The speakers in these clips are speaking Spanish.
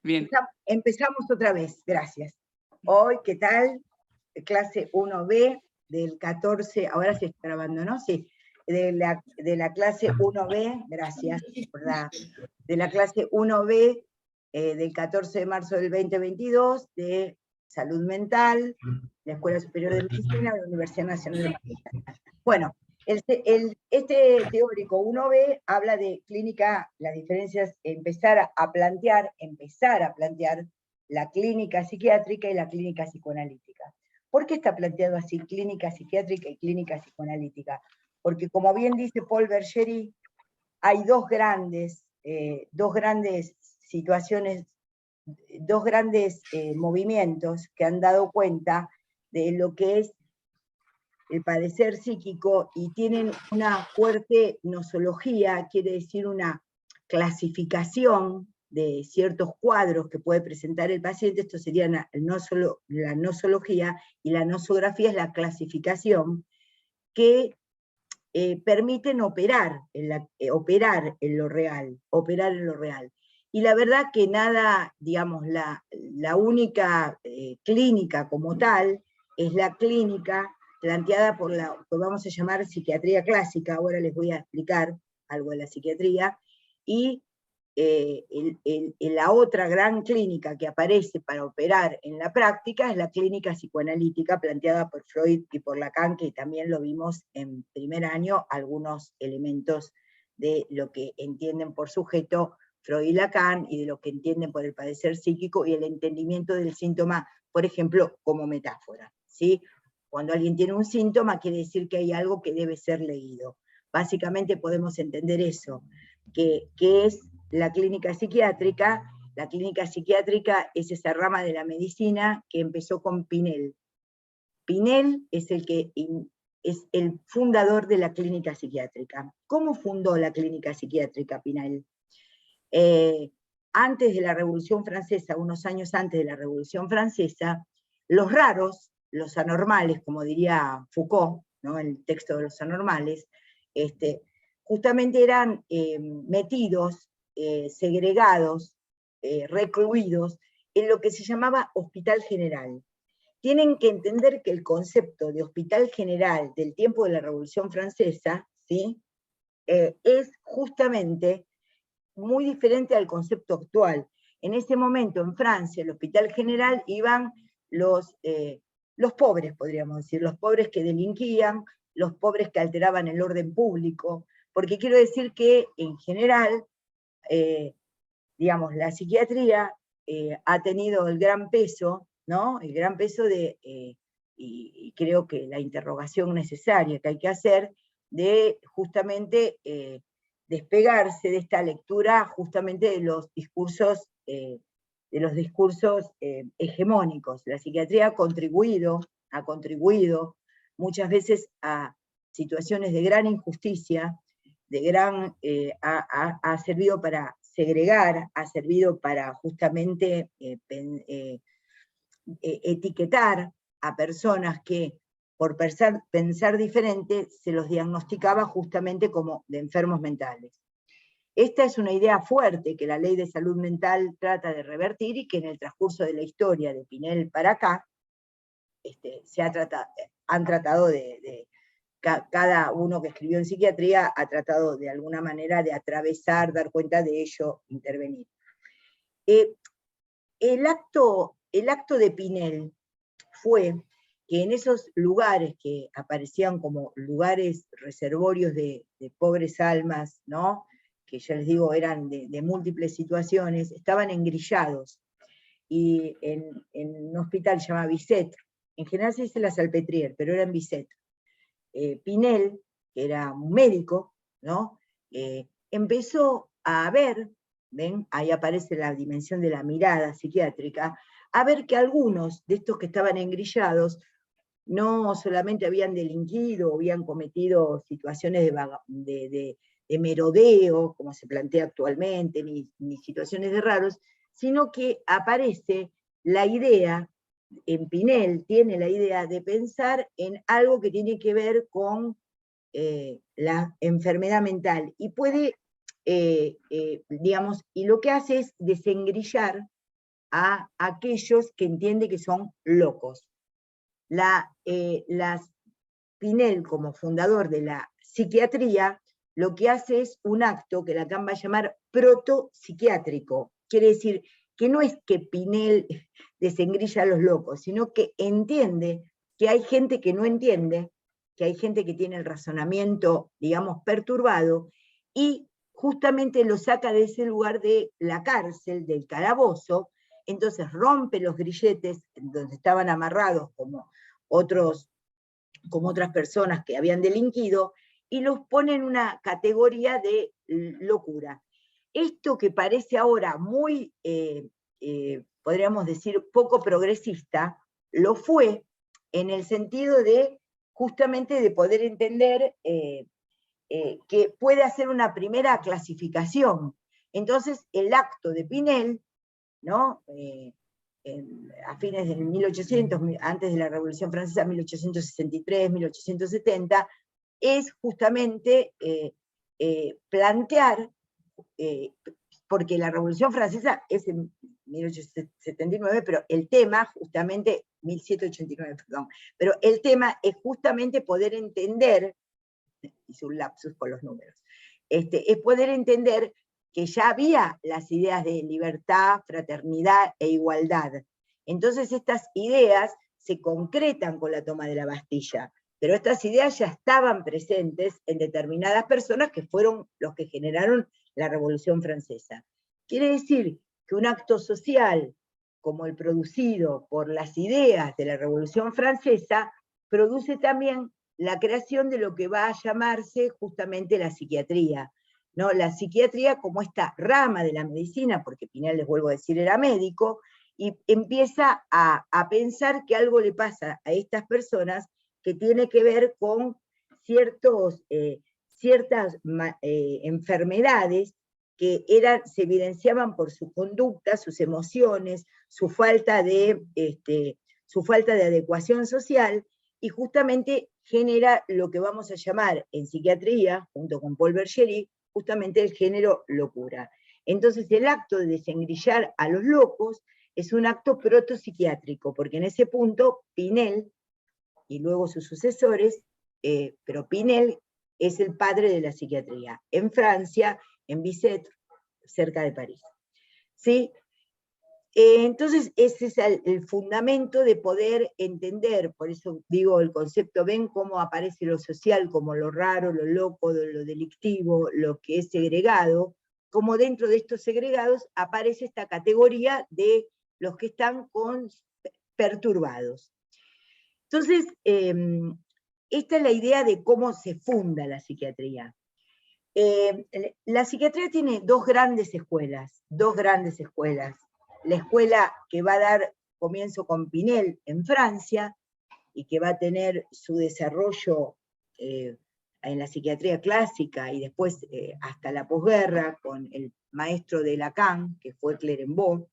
Bien. Empezamos otra vez, gracias. Hoy, ¿qué tal? Clase 1B del 14, ahora se está grabando, ¿no? Sí, de la clase 1B, gracias, de la clase 1B del 14 de marzo del 2022, de Salud Mental, la Escuela Superior de Medicina de la Universidad Nacional de Magallanes. Bueno, este teórico 1B habla de clínica, las diferencias, empezar a plantear la clínica psiquiátrica y la clínica psicoanalítica. ¿Por qué está planteado así clínica psiquiátrica y clínica psicoanalítica? Porque como bien dice Paul Bergerie, hay dos grandes situaciones, dos grandes movimientos que han dado cuenta de lo que es el padecer psíquico y tienen una fuerte nosología, quiere decir una clasificación de ciertos cuadros que puede presentar el paciente. Esto sería la nosología, y la nosografía es la clasificación que permiten operar en lo real. Y la verdad que nada, digamos, la única clínica como tal es la clínica planteada por la que vamos a llamar psiquiatría clásica. Ahora les voy a explicar algo de la psiquiatría, y la otra gran clínica que aparece para operar en la práctica es la clínica psicoanalítica planteada por Freud y por Lacan, que también lo vimos en primer año, algunos elementos de lo que entienden por sujeto Freud y Lacan, y de lo que entienden por el padecer psíquico y el entendimiento del síntoma, por ejemplo, como metáfora, ¿sí? Cuando alguien tiene un síntoma, quiere decir que hay algo que debe ser leído. Básicamente podemos entender eso, que es la clínica psiquiátrica. La clínica psiquiátrica es esa rama de la medicina que empezó con Pinel. Pinel es el fundador de la clínica psiquiátrica. ¿Cómo fundó la clínica psiquiátrica Pinel? Antes de la Revolución Francesa, unos años antes de la Revolución Francesa, los raros, los anormales, como diría Foucault, ¿no?, en el texto de los anormales, justamente eran metidos, segregados, recluidos, en lo que se llamaba hospital general. Tienen que entender que el concepto de hospital general del tiempo de la Revolución Francesa, ¿sí?, es justamente muy diferente al concepto actual. En ese momento, en Francia, el hospital general iban los pobres, podríamos decir, los pobres que delinquían, los pobres que alteraban el orden público, porque quiero decir que, en general, digamos, la psiquiatría ha tenido el gran peso, ¿no?, el gran peso de, y creo que la interrogación necesaria que hay que hacer, de justamente despegarse de esta lectura justamente de los discursos hegemónicos. La psiquiatría ha contribuido muchas veces a situaciones de gran injusticia, ha servido para segregar, ha servido para justamente etiquetar a personas que por pensar diferente se los diagnosticaba justamente como de enfermos mentales. Esta es una idea fuerte que la ley de salud mental trata de revertir, y que en el transcurso de la historia de Pinel para acá han tratado cada uno que escribió en psiquiatría ha tratado de alguna manera de atravesar, dar cuenta de ello, intervenir. El acto de Pinel fue que en esos lugares que aparecían como lugares reservorios de pobres almas, ¿no?, que ya les digo eran de múltiples situaciones, estaban engrillados, y en un hospital se llama Bicêtre, en general se dice la Salpêtrière, pero era en Bicêtre. Pinel, que era un médico, ¿no?, empezó a ver, ¿ven? Ahí aparece la dimensión de la mirada psiquiátrica, a ver que algunos de estos que estaban engrillados no solamente habían delinquido o habían cometido situaciones de merodeo, como se plantea actualmente, ni situaciones de raros, sino que aparece la idea, en Pinel tiene la idea de pensar en algo que tiene que ver con la enfermedad mental, y puede digamos, y lo que hace es desengrillar a aquellos que entiende que son locos. Pinel, como fundador de la psiquiatría, lo que hace es un acto que Lacan va a llamar protopsiquiátrico. Quiere decir que no es que Pinel desengrilla a los locos, sino que entiende que hay gente que no entiende, que hay gente que tiene el razonamiento, digamos, perturbado, y justamente lo saca de ese lugar de la cárcel, del calabozo. Entonces rompe los grilletes donde estaban amarrados como otras personas que habían delinquido, y los pone en una categoría de locura. Esto que parece ahora muy, podríamos decir, poco progresista, lo fue en el sentido de justamente de poder entender que puede hacer una primera clasificación. Entonces, el acto de Pinel, ¿no? A fines del 1800, antes de la Revolución Francesa, 1863, 1870, es justamente plantear, porque la Revolución Francesa es en 1879, pero el tema justamente, 1789, perdón, pero el tema es justamente poder entender, hice un lapsus con los números, es poder entender que ya había las ideas de libertad, fraternidad e igualdad. Entonces estas ideas se concretan con la toma de la Bastilla, pero estas ideas ya estaban presentes en determinadas personas que fueron los que generaron la Revolución Francesa. Quiere decir que un acto social como el producido por las ideas de la Revolución Francesa produce también la creación de lo que va a llamarse justamente la psiquiatría, ¿no? La psiquiatría como esta rama de la medicina, porque Pinel, les vuelvo a decir, era médico, y empieza a pensar que algo le pasa a estas personas que tiene que ver con ciertas enfermedades que se evidenciaban por su conducta, sus emociones, su falta de adecuación social, y justamente genera lo que vamos a llamar en psiquiatría, junto con Paul Bergerie, justamente el género locura. Entonces el acto de desengrillar a los locos es un acto protopsiquiátrico, porque en ese punto Pinel, y luego sus sucesores, pero Pinel es el padre de la psiquiatría, en Francia, en Bicêtre, cerca de París. ¿Sí? Entonces ese es el fundamento de poder entender, por eso digo el concepto, ven cómo aparece lo social como lo raro, lo loco, lo delictivo, lo que es segregado, como dentro de estos segregados aparece esta categoría de los que están perturbados. Entonces, esta es la idea de cómo se funda la psiquiatría. La psiquiatría tiene dos grandes escuelas. La escuela que va a dar comienzo con Pinel en Francia, y que va a tener su desarrollo en la psiquiatría clásica, y después hasta la posguerra, con el maestro de Lacan, que fue Clérambault,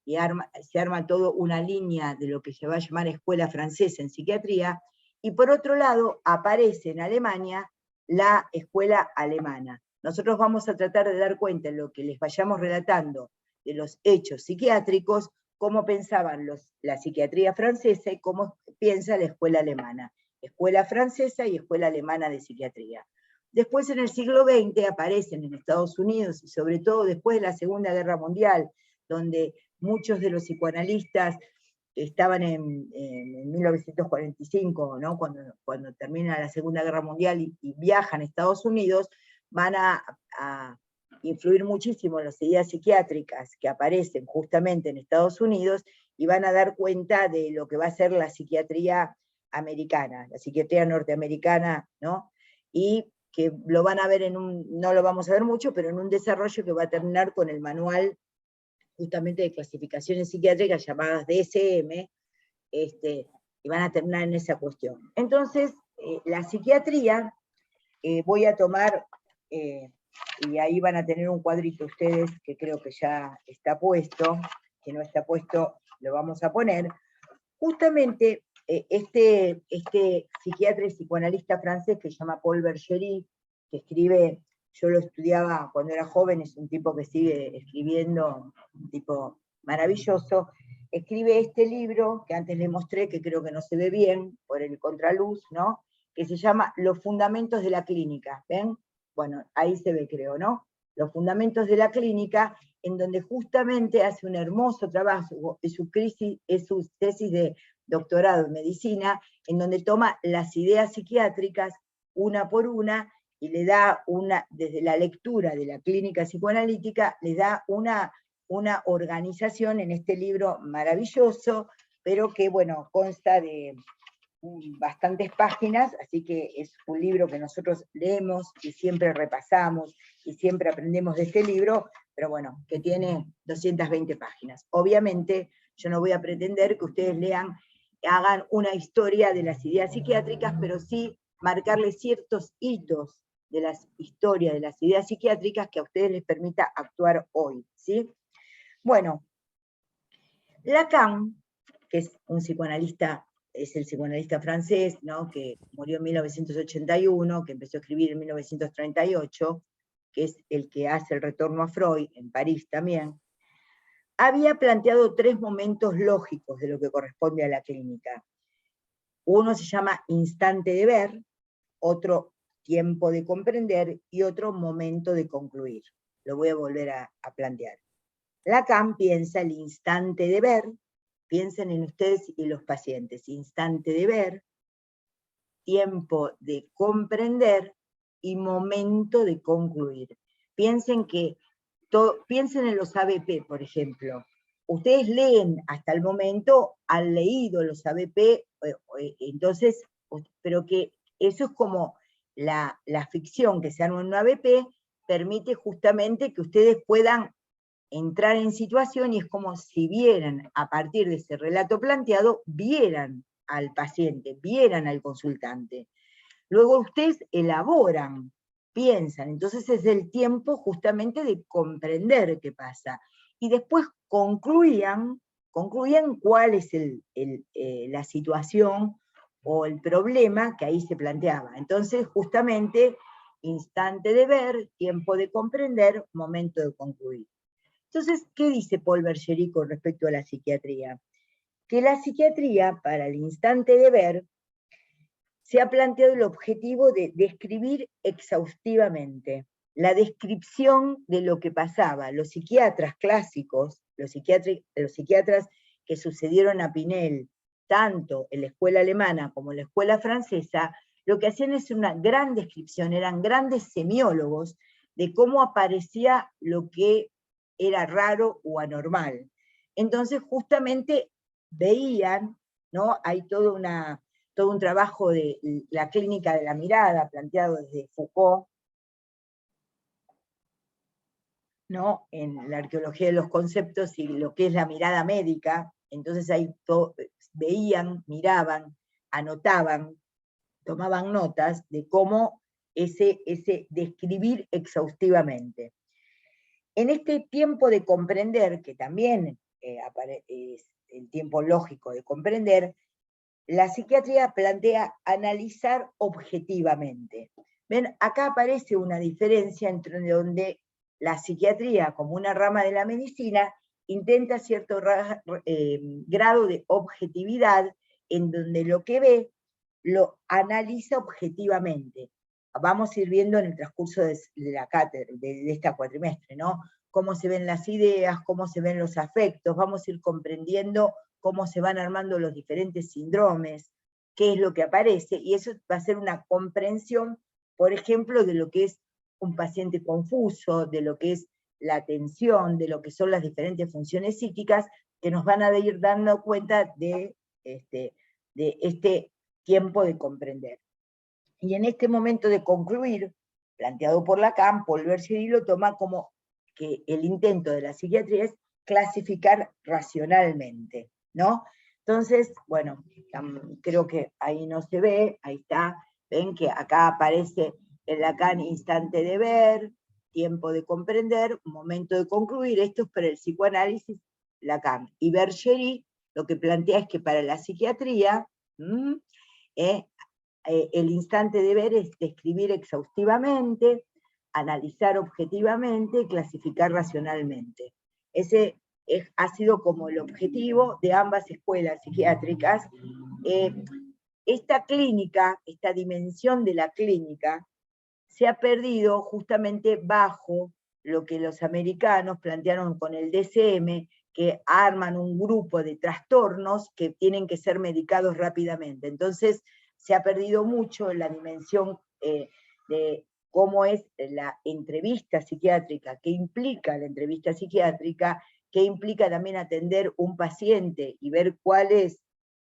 y se arma toda una línea de lo que se va a llamar escuela francesa en psiquiatría, y por otro lado aparece en Alemania la escuela alemana. Nosotros vamos a tratar de dar cuenta en lo que les vayamos relatando de los hechos psiquiátricos, cómo pensaban la psiquiatría francesa y cómo piensa la escuela alemana. Escuela francesa y escuela alemana de psiquiatría. Después en el siglo XX aparecen en Estados Unidos, y sobre todo después de la Segunda Guerra Mundial, donde muchos de los psicoanalistas estaban en 1945, ¿no? cuando termina la Segunda Guerra Mundial y viajan a Estados Unidos, van a influir muchísimo en las ideas psiquiátricas que aparecen justamente en Estados Unidos, y van a dar cuenta de lo que va a ser la psiquiatría americana, la psiquiatría norteamericana, ¿no? Y que lo van a ver no lo vamos a ver mucho, pero en un desarrollo que va a terminar con el manual justamente de clasificaciones psiquiátricas llamadas DSM, y van a terminar en esa cuestión. Entonces, la psiquiatría, voy a tomar, y ahí van a tener un cuadrito ustedes, que creo que ya está puesto, que no está puesto, lo vamos a poner. Justamente, este psiquiatra y psicoanalista francés que se llama Paul Bergerie, que escribe yo lo estudiaba cuando era joven, es un tipo que sigue escribiendo, un tipo maravilloso, escribe este libro, que antes le mostré, que creo que no se ve bien, por el contraluz, ¿no? Que se llama Los fundamentos de la clínica, ¿ven? Bueno, ahí se ve, creo, ¿no? Los fundamentos de la clínica, en donde justamente hace un hermoso trabajo, es su tesis de doctorado en medicina, en donde toma las ideas psiquiátricas una por una, y le da desde la lectura de la clínica psicoanalítica, le da una organización en este libro maravilloso, pero que, bueno, consta de bastantes páginas, así que es un libro que nosotros leemos y siempre repasamos y siempre aprendemos de este libro, pero bueno, que tiene 220 páginas. Obviamente, yo no voy a pretender que ustedes hagan una historia de las ideas psiquiátricas, pero sí marcarle ciertos hitos de las historias, de las ideas psiquiátricas que a ustedes les permita actuar hoy, ¿sí? Bueno, Lacan, que es un psicoanalista, es el psicoanalista francés, ¿no? Que murió en 1981, que empezó a escribir en 1938, que es el que hace el retorno a Freud, en París también, había planteado 3 momentos lógicos de lo que corresponde a la clínica. Uno se llama instante de ver, otro tiempo de comprender y otro momento de concluir. Lo voy a volver a plantear. Lacan piensa el instante de ver, piensen en ustedes y los pacientes, instante de ver, tiempo de comprender y momento de concluir. Piensen en los ABP, por ejemplo. Ustedes leen hasta el momento, han leído los ABP, entonces, pero que eso es como la ficción que se arma en un ABP, permite justamente que ustedes puedan entrar en situación, y es como si vieran, a partir de ese relato planteado, vieran al paciente, vieran al consultante. Luego ustedes elaboran, piensan, entonces es el tiempo justamente de comprender qué pasa. Y después concluían cuál es la situación o el problema que ahí se planteaba. Entonces, justamente, instante de ver, tiempo de comprender, momento de concluir. Entonces, ¿qué dice Paul Bergerie con respecto a la psiquiatría? Que la psiquiatría, para el instante de ver, se ha planteado el objetivo de describir exhaustivamente la descripción de lo que pasaba. Los psiquiatras clásicos, los psiquiatras que sucedieron a Pinel, tanto en la escuela alemana como en la escuela francesa, lo que hacían es una gran descripción, eran grandes semiólogos de cómo aparecía lo que era raro o anormal. Entonces, justamente veían, ¿no? Hay todo un trabajo de la clínica de la mirada, planteado desde Foucault, ¿no? En la arqueología de los conceptos y lo que es la mirada médica. Entonces ahí veían, miraban, anotaban, tomaban notas de cómo ese describir exhaustivamente. En este tiempo de comprender, que también es el tiempo lógico de comprender, la psiquiatría plantea analizar objetivamente. ¿Ven? Acá aparece una diferencia entre donde la psiquiatría, como una rama de la medicina, intenta cierto grado de objetividad, en donde lo que ve lo analiza objetivamente. Vamos a ir viendo en el transcurso de la cátedra, de esta cuatrimestre, ¿no? Cómo se ven las ideas, cómo se ven los afectos, vamos a ir comprendiendo cómo se van armando los diferentes síndromes, qué es lo que aparece, y eso va a ser una comprensión, por ejemplo, de lo que es un paciente confuso, de lo que es la atención, de lo que son las diferentes funciones psíquicas, que nos van a ir dando cuenta de este tiempo de comprender. Y en este momento de concluir, planteado por Lacan, Paul Bergerie lo toma como que el intento de la psiquiatría es clasificar racionalmente, ¿no? Entonces, bueno, creo que ahí no se ve, ahí está, ven que acá aparece el Lacan instante de ver, tiempo de comprender, momento de concluir. Esto es para el psicoanálisis Lacan. Y Bergerie lo que plantea es que para la psiquiatría, el instante de ver es describir exhaustivamente, analizar objetivamente y clasificar racionalmente. Ese ha sido como el objetivo de ambas escuelas psiquiátricas. Esta clínica, esta dimensión de la clínica, se ha perdido justamente bajo lo que los americanos plantearon con el DSM, que arman un grupo de trastornos que tienen que ser medicados rápidamente. Entonces, se ha perdido mucho la dimensión de cómo es la entrevista psiquiátrica, qué implica la entrevista psiquiátrica, qué implica también atender un paciente y ver cuál es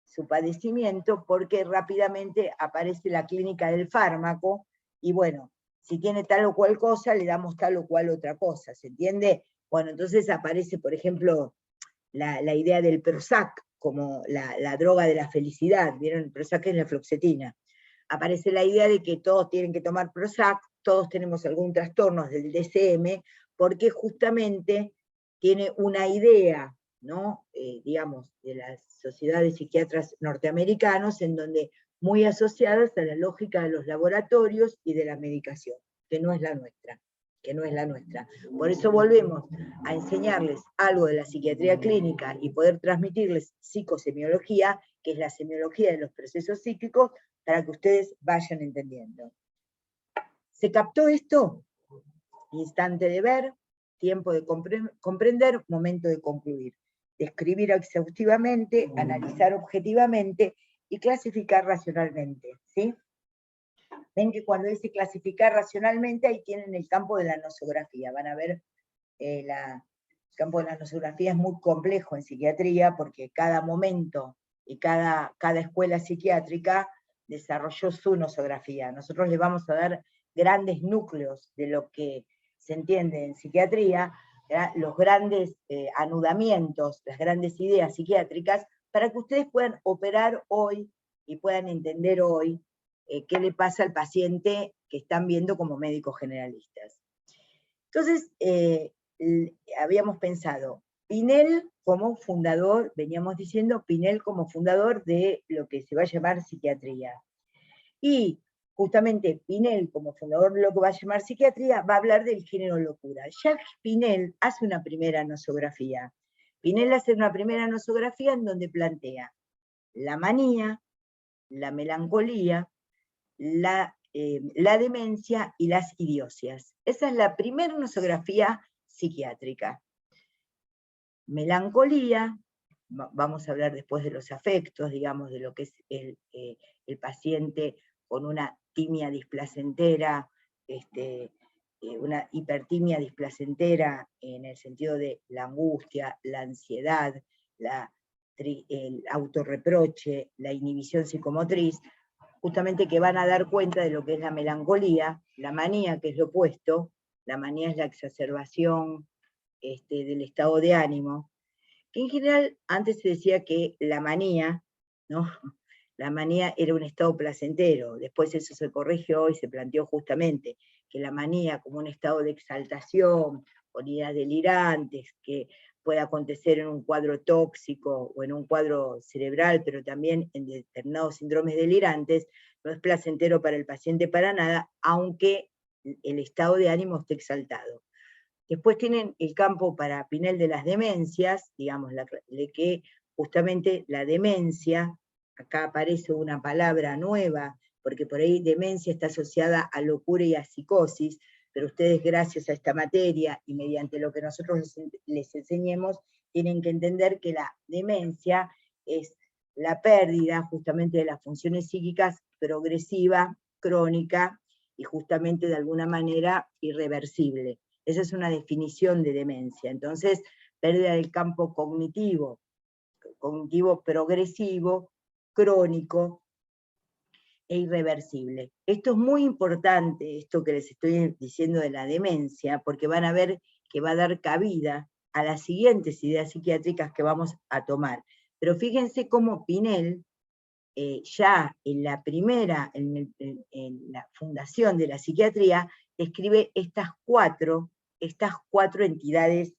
su padecimiento, porque rápidamente aparece la clínica del fármaco, y bueno, si tiene tal o cual cosa, le damos tal o cual otra cosa, ¿se entiende? Bueno, entonces aparece, por ejemplo, la idea del Prozac, como la droga de la felicidad, ¿vieron? El Prozac es la fluoxetina. Aparece la idea de que todos tienen que tomar Prozac, todos tenemos algún trastorno del DSM, porque justamente tiene una idea, ¿no? Digamos, de las sociedades psiquiatras norteamericanos, en donde muy asociadas a la lógica de los laboratorios y de la medicación, que no es la nuestra, que no es la nuestra. Por eso volvemos a enseñarles algo de la psiquiatría clínica y poder transmitirles psicosemiología, que es la semiología de los procesos psíquicos, para que ustedes vayan entendiendo. ¿Se captó esto? Instante de ver, tiempo de comprender, momento de concluir. Describir exhaustivamente, analizar objetivamente y clasificar racionalmente, ¿sí? Ven que cuando dice clasificar racionalmente, ahí tienen el campo de la nosografía. Van a ver, el campo de la nosografía es muy complejo en psiquiatría, porque cada momento y cada escuela psiquiátrica desarrolló su nosografía. Nosotros les vamos a dar grandes núcleos de lo que se entiende en psiquiatría, los grandes anudamientos, las grandes ideas psiquiátricas, para que ustedes puedan operar hoy y puedan entender hoy qué le pasa al paciente que están viendo como médicos generalistas. Entonces, habíamos pensado, Pinel como fundador, veníamos diciendo, Pinel como fundador de lo que se va a llamar psiquiatría. Y justamente Pinel, como fundador de lo que va a llamar psiquiatría, va a hablar del género locura. Jacques Pinel hace una primera nosografía. Pinel hace una primera nosografía en donde plantea la manía, la melancolía, la demencia y las idiosias. Esa es la primera nosografía psiquiátrica. Melancolía, vamos a hablar después de los afectos, digamos, de lo que es el paciente con una timia displacentera, una hipertimia displacentera en el sentido de la angustia, la ansiedad, el autorreproche, la inhibición psicomotriz, justamente que van a dar cuenta de lo que es la melancolía, la manía, que es lo opuesto. La manía es la exacerbación del estado de ánimo, que en general antes se decía que la manía, ¿no? La manía era un estado placentero, después eso se corrigió y se planteó justamente que la manía como un estado de exaltación, con ideas delirantes, que puede acontecer en un cuadro tóxico o en un cuadro cerebral, pero también en determinados síndromes delirantes, no es placentero para el paciente para nada, aunque el estado de ánimo esté exaltado. Después tienen el campo para Pinel de las demencias, digamos, de que justamente la demencia, acá aparece una palabra nueva, porque por ahí demencia está asociada a locura y a psicosis, pero ustedes gracias a esta materia y mediante lo que nosotros les enseñemos, tienen que entender que la demencia es la pérdida justamente de las funciones psíquicas progresiva, crónica, y justamente de alguna manera irreversible. Esa es una definición de demencia. Entonces, pérdida del campo cognitivo progresivo, crónico e irreversible. Esto es muy importante, esto que les estoy diciendo de la demencia, porque van a ver que va a dar cabida a las siguientes ideas psiquiátricas que vamos a tomar. Pero fíjense cómo Pinel, ya en la primera, en la fundación de la psiquiatría, describe estas cuatro entidades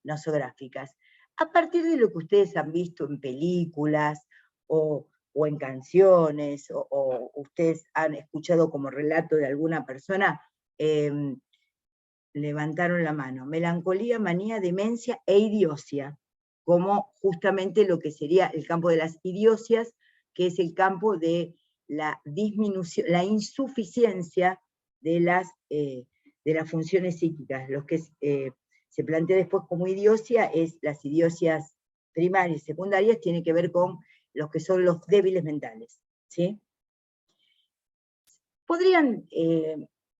nosográficas. A partir de lo que ustedes han visto en películas o en canciones, o ustedes han escuchado como relato de alguna persona, levantaron la mano. Melancolía, manía, demencia e idiosia, como justamente lo que sería el campo de las idiosias, que es el campo de la disminución, la insuficiencia de las funciones psíquicas. Los que se plantea después como idiosia es las idiosias primarias y secundarias, tiene que ver con los que son los débiles mentales, ¿sí? Podrían,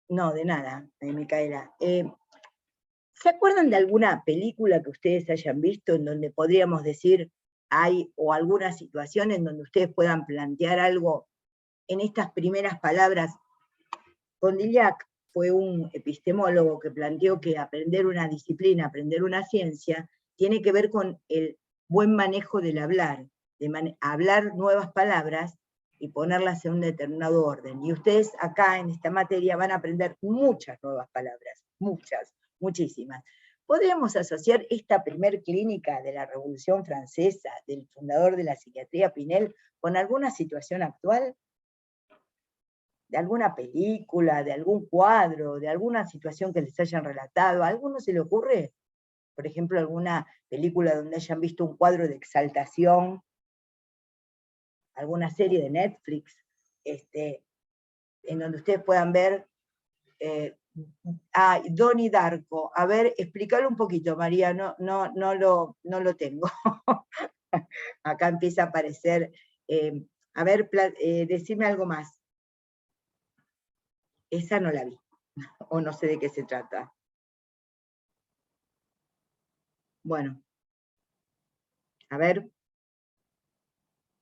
no, de nada, Micaela. ¿Se acuerdan de alguna película que ustedes hayan visto en donde podríamos decir o alguna situación en donde ustedes puedan plantear algo en estas primeras palabras? Condillac fue un epistemólogo que planteó que aprender una disciplina, aprender una ciencia, tiene que ver con el buen manejo del hablar, hablar nuevas palabras y ponerlas en un determinado orden. Y ustedes acá en esta materia van a aprender muchas nuevas palabras, muchísimas. ¿Podríamos asociar esta primer clínica de la Revolución Francesa, del fundador de la psiquiatría Pinel, con alguna situación actual? ¿De alguna película, de algún cuadro, de alguna situación que les hayan relatado? ¿A alguno se le ocurre? Por ejemplo, alguna película donde hayan visto un cuadro de exaltación, alguna serie de Netflix, en donde ustedes puedan ver Donnie Darko. A ver, explícalo un poquito, María, no lo tengo. Acá empieza a aparecer, a ver, decime algo más. Esa no la vi, o no sé de qué se trata. Bueno, a ver,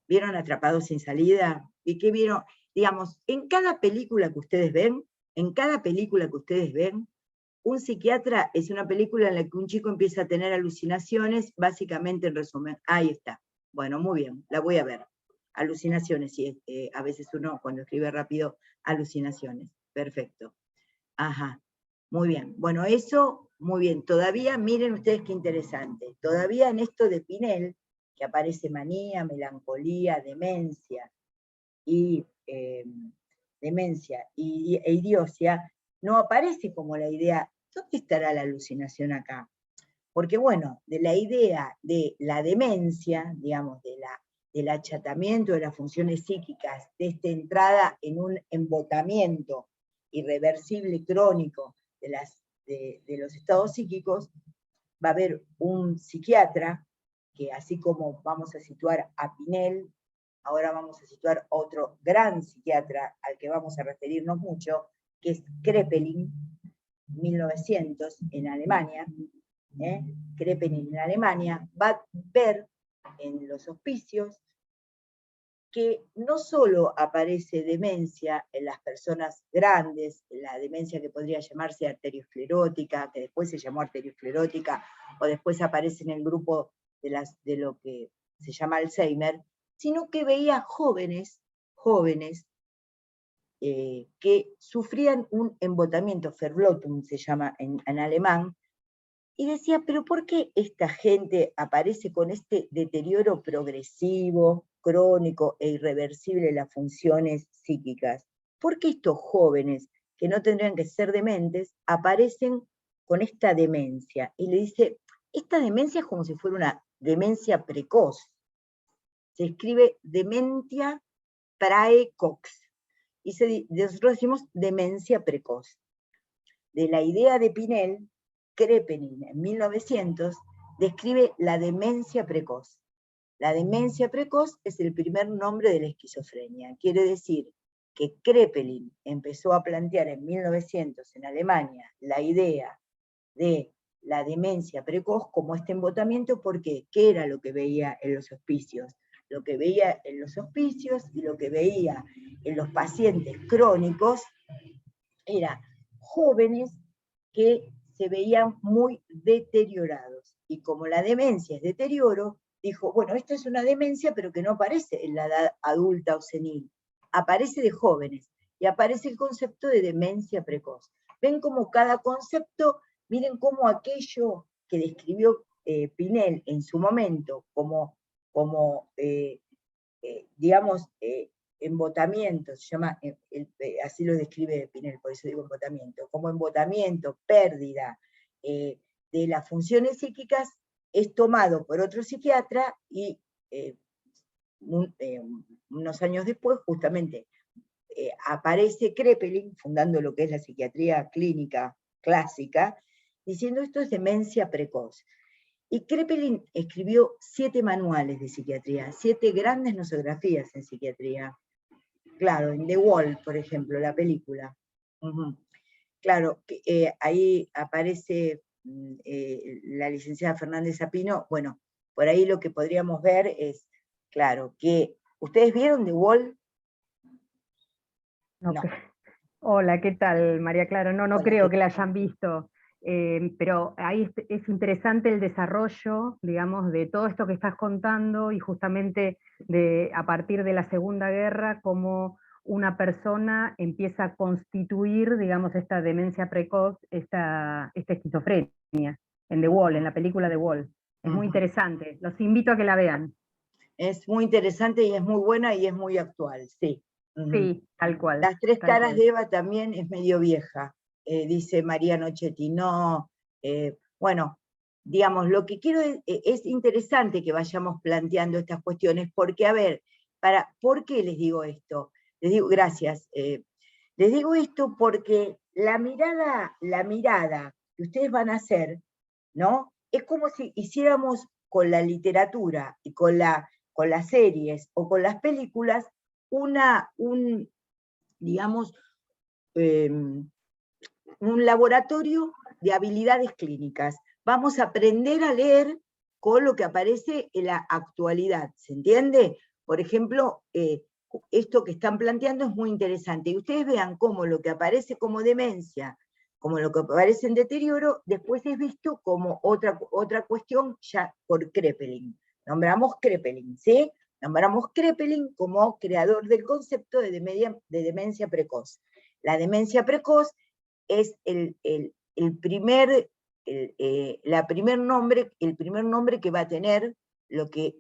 ¿vieron Atrapados sin salida? ¿Y qué vieron? Digamos, en cada película que ustedes ven, un psiquiatra es una película en la que un chico empieza a tener alucinaciones, básicamente en resumen. Ahí está. Bueno, muy bien, la voy a ver. Alucinaciones, sí, a veces uno cuando escribe rápido, alucinaciones. Perfecto. Ajá, muy bien. Bueno, eso, muy bien. Todavía, miren ustedes qué interesante, todavía en esto de Pinel, que aparece manía, melancolía, demencia y e idiosia, no aparece como la idea, ¿dónde estará la alucinación acá? Porque bueno, de la idea de la demencia, digamos, del achatamiento de las funciones psíquicas, de esta entrada en un embotamiento irreversible y crónico de los estados psíquicos, va a haber un psiquiatra que, así como vamos a situar a Pinel, ahora vamos a situar otro gran psiquiatra al que vamos a referirnos mucho, que es Kraepelin, 1900, en Alemania. Kraepelin en Alemania va a ver en los hospicios que no solo aparece demencia en las personas grandes, la demencia que podría llamarse arteriosclerótica, que después se llamó arteriosclerótica, o después aparece en el grupo de lo que se llama Alzheimer, sino que veía jóvenes que sufrían un embotamiento, Verblödung se llama en alemán, y decía, pero ¿por qué esta gente aparece con este deterioro progresivo, crónico e irreversible de las funciones psíquicas? ¿Por qué estos jóvenes, que no tendrían que ser dementes, aparecen con esta demencia? Y le dice, esta demencia es como si fuera una demencia precoz. Se escribe dementia praecox. Y nosotros decimos demencia precoz. De la idea de Pinel, Kraepelin en 1900 describe la demencia precoz. La demencia precoz es el primer nombre de la esquizofrenia. Quiere decir que Kraepelin empezó a plantear en 1900 en Alemania la idea de la demencia precoz como este embotamiento, porque ¿qué era lo que veía en los hospicios? Lo que veía en los hospicios y lo que veía en los pacientes crónicos era jóvenes que se veían muy deteriorados. Y como la demencia es deterioro, dijo, bueno, esto es una demencia, pero que no aparece en la edad adulta o senil, aparece de jóvenes, y aparece el concepto de demencia precoz. Ven como cada concepto, miren cómo aquello que describió Pinel en su momento, como digamos, embotamiento, se llama, así lo describe Pinel, por eso digo embotamiento, como embotamiento, pérdida de las funciones psíquicas, es tomado por otro psiquiatra y unos años después, justamente, aparece Kraepelin, fundando lo que es la psiquiatría clínica clásica, diciendo esto es demencia precoz. Y Kraepelin escribió 7 manuales de psiquiatría, 7 grandes nosografías en psiquiatría. Claro, en The Wall, por ejemplo, la película. Claro, ahí aparece la licenciada Fernández Zapino. Bueno, por ahí lo que podríamos ver es, claro, que ¿ustedes vieron The Wall? No. Hola, ¿qué tal, María Clara? No Hola, creo que la hayan visto, pero ahí es interesante el desarrollo, digamos, de todo esto que estás contando, y justamente a partir de la Segunda Guerra, cómo una persona empieza a constituir, digamos, esta demencia precoz, esta esquizofrenia, en The Wall, en la película The Wall. Es muy interesante, los invito a que la vean. Es muy interesante y es muy buena y es muy actual, sí. Sí, tal cual. Las 3 caras de Eva también es medio vieja, dice María Nochetti. No, bueno, digamos, lo que quiero es interesante que vayamos planteando estas cuestiones, porque, a ver, ¿por qué les digo esto? Les digo, gracias. Les digo esto porque la mirada que ustedes van a hacer, ¿no? Es como si hiciéramos con la literatura y con las series o con las películas digamos, un laboratorio de habilidades clínicas. Vamos a aprender a leer con lo que aparece en la actualidad, ¿se entiende? Por ejemplo, esto que están planteando es muy interesante, y ustedes vean cómo lo que aparece como demencia, como lo que aparece en deterioro, después es visto como otra cuestión ya por Kraepelin. Nombramos Kraepelin, ¿sí? Nombramos Kraepelin como creador del concepto de demencia precoz. La demencia precoz es el primer nombre que va a tener lo que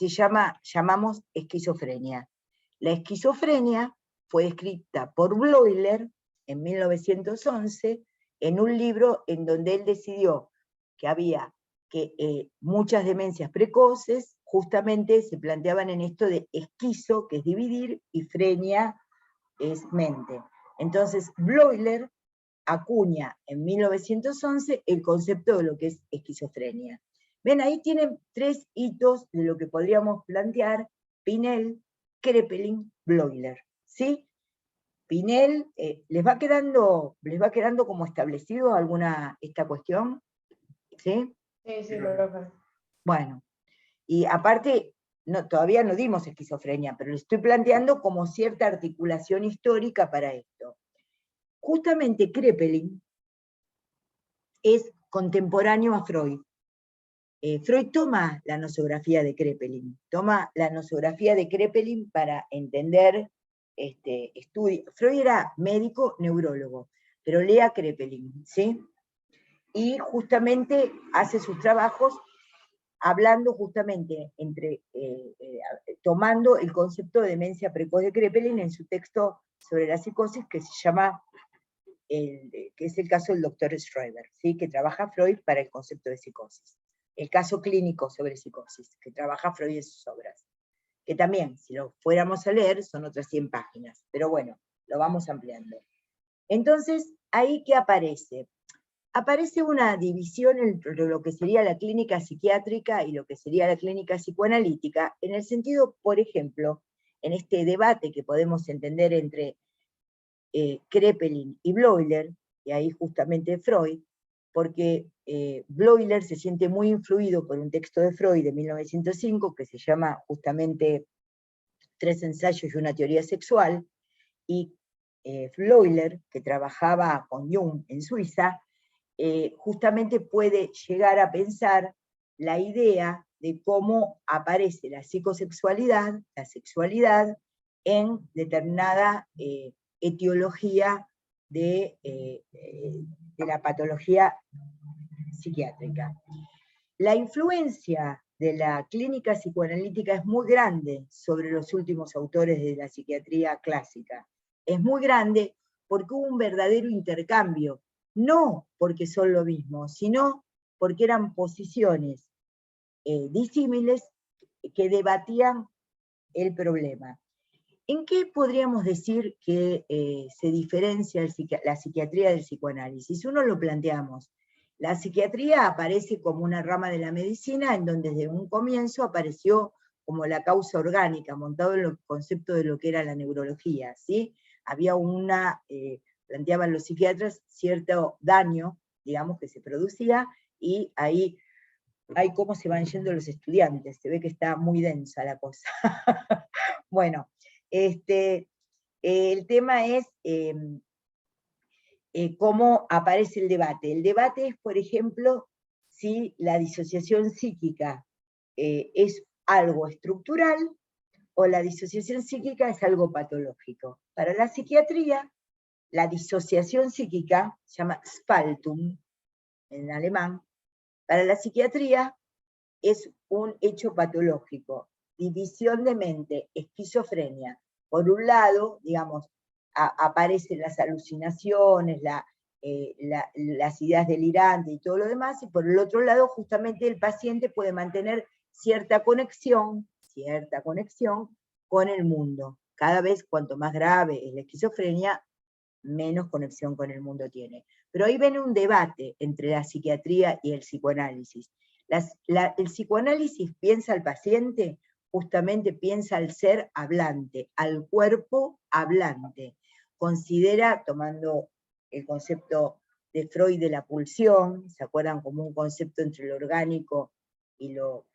llamamos esquizofrenia. La esquizofrenia fue escrita por Bleuler en 1911 en un libro en donde él decidió que había muchas demencias precoces justamente se planteaban en esto de esquizo, que es dividir, y frenia es mente. Entonces, Bleuler acuña en 1911 el concepto de lo que es esquizofrenia. Ven, ahí tienen 3 hitos de lo que podríamos plantear: Pinel, Kraepelin, Bleuler, ¿sí? Pinel, ¿les va quedando como establecido esta cuestión? ¿Sí? Sí, profe. Bueno, y aparte, todavía no dimos esquizofrenia, pero le estoy planteando como cierta articulación histórica para esto. Justamente Kraepelin es contemporáneo a Freud. Freud toma la nosografía de Kraepelin, para entender estudio. Freud era médico neurólogo, pero lee a Kraepelin, ¿sí? Y justamente hace sus trabajos hablando justamente tomando el concepto de demencia precoz de Kraepelin en su texto sobre la psicosis, que se llama, que es el caso del doctor Schreiber, ¿sí? Que trabaja Freud para el concepto de psicosis. El caso clínico sobre psicosis, que trabaja Freud en sus obras. Que también, si lo fuéramos a leer, son otras 100 páginas, pero bueno, lo vamos ampliando. Entonces, ¿ahí qué aparece? Aparece una división entre lo que sería la clínica psiquiátrica y lo que sería la clínica psicoanalítica, en el sentido, por ejemplo, en este debate que podemos entender entre Kraepelin y Bleuler, y ahí justamente Freud, porque Bleuler se siente muy influido por un texto de Freud de 1905 que se llama justamente 3 ensayos y una teoría sexual, y Bleuler, que trabajaba con Jung en Suiza, justamente puede llegar a pensar la idea de cómo aparece la psicosexualidad, la sexualidad, en determinada etiología de la patología psiquiátrica. La influencia de la clínica psicoanalítica es muy grande sobre los últimos autores de la psiquiatría clásica. Es muy grande porque hubo un verdadero intercambio, no porque son lo mismo, sino porque eran posiciones disímiles que debatían el problema. ¿En qué podríamos decir que se diferencia la psiquiatría del psicoanálisis? Uno lo planteamos. La psiquiatría aparece como una rama de la medicina en donde desde un comienzo apareció como la causa orgánica, montado en el concepto de lo que era la neurología, ¿sí? Había planteaban los psiquiatras, cierto daño, digamos, que se producía, y ahí hay cómo se van yendo los estudiantes, se ve que está muy densa la cosa. Bueno, el tema es cómo aparece el debate. El debate es, por ejemplo, si la disociación psíquica es algo estructural o la disociación psíquica es algo patológico. Para la psiquiatría, la disociación psíquica, se llama Spaltung en alemán, para la psiquiatría es un hecho patológico, división de mente, esquizofrenia. Por un lado, digamos, aparecen las alucinaciones, las ideas delirantes y todo lo demás, y por el otro lado, justamente el paciente puede mantener cierta conexión con el mundo. Cada vez, cuanto más grave es la esquizofrenia, menos conexión con el mundo tiene. Pero ahí viene un debate entre la psiquiatría y el psicoanálisis. El psicoanálisis piensa al paciente, justamente piensa al ser hablante, al cuerpo hablante. Considera, tomando el concepto de Freud de la pulsión, ¿se acuerdan? Como un concepto entre lo orgánico y lo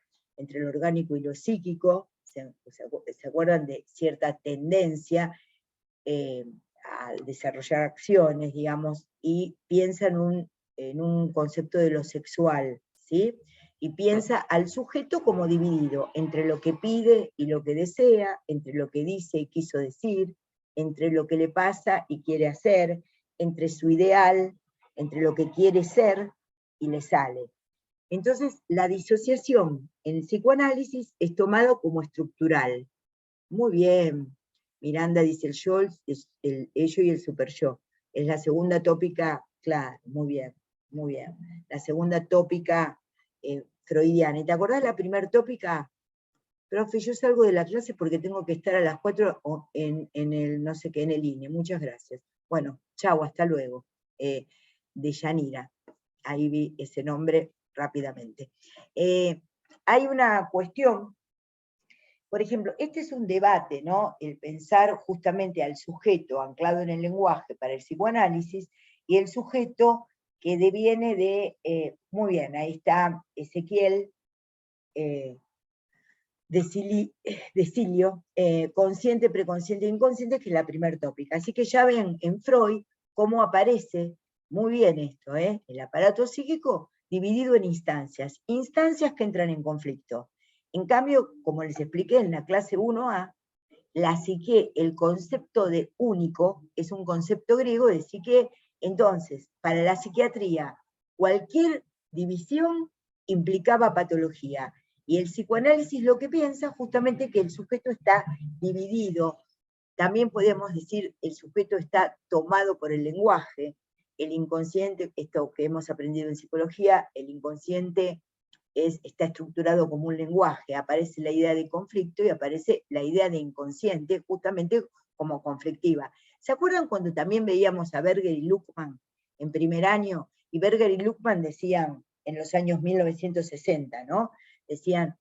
psíquico, ¿se acuerdan de cierta tendencia a desarrollar acciones, digamos, y piensa en un concepto de lo sexual, ¿sí? Y piensa al sujeto como dividido entre lo que pide y lo que desea, entre lo que dice y quiso decir, entre lo que le pasa y quiere hacer, entre su ideal, entre lo que quiere ser y le sale. Entonces, la disociación en el psicoanálisis es tomado como estructural. Muy bien, Miranda dice el yo, el ello y el super yo. Es la segunda tópica, claro, muy bien, muy bien. La segunda tópica freudiana. ¿Y te acordás de la primera tópica? Profe, yo salgo de la clase porque tengo que estar a las 4 en el, no sé qué, en el INE. Muchas gracias. Bueno, chau, hasta luego. De Yanira. Ahí vi ese nombre rápidamente. Hay una cuestión. Por ejemplo, este es un debate, ¿no? El pensar justamente al sujeto anclado en el lenguaje para el psicoanálisis y el sujeto que deviene de, muy bien, ahí está Ezequiel de Cilio, consciente, preconsciente e inconsciente, que es la primera tópica. Así que ya ven en Freud cómo aparece muy bien esto, el aparato psíquico dividido en instancias que entran en conflicto. En cambio, como les expliqué en la clase 1A, la psique, el concepto de único, es un concepto griego de psique. Entonces, para la psiquiatría, cualquier división implicaba patología. Y el psicoanálisis lo que piensa justamente que el sujeto está dividido. También podemos decir el sujeto está tomado por el lenguaje. El inconsciente, esto que hemos aprendido en psicología, el inconsciente está estructurado como un lenguaje, aparece la idea de conflicto y aparece la idea de inconsciente, justamente como conflictiva. ¿Se acuerdan cuando también veíamos a Berger y Luckmann en primer año? Y Berger y Luckmann decían, en los años 1960, ¿no? Decían,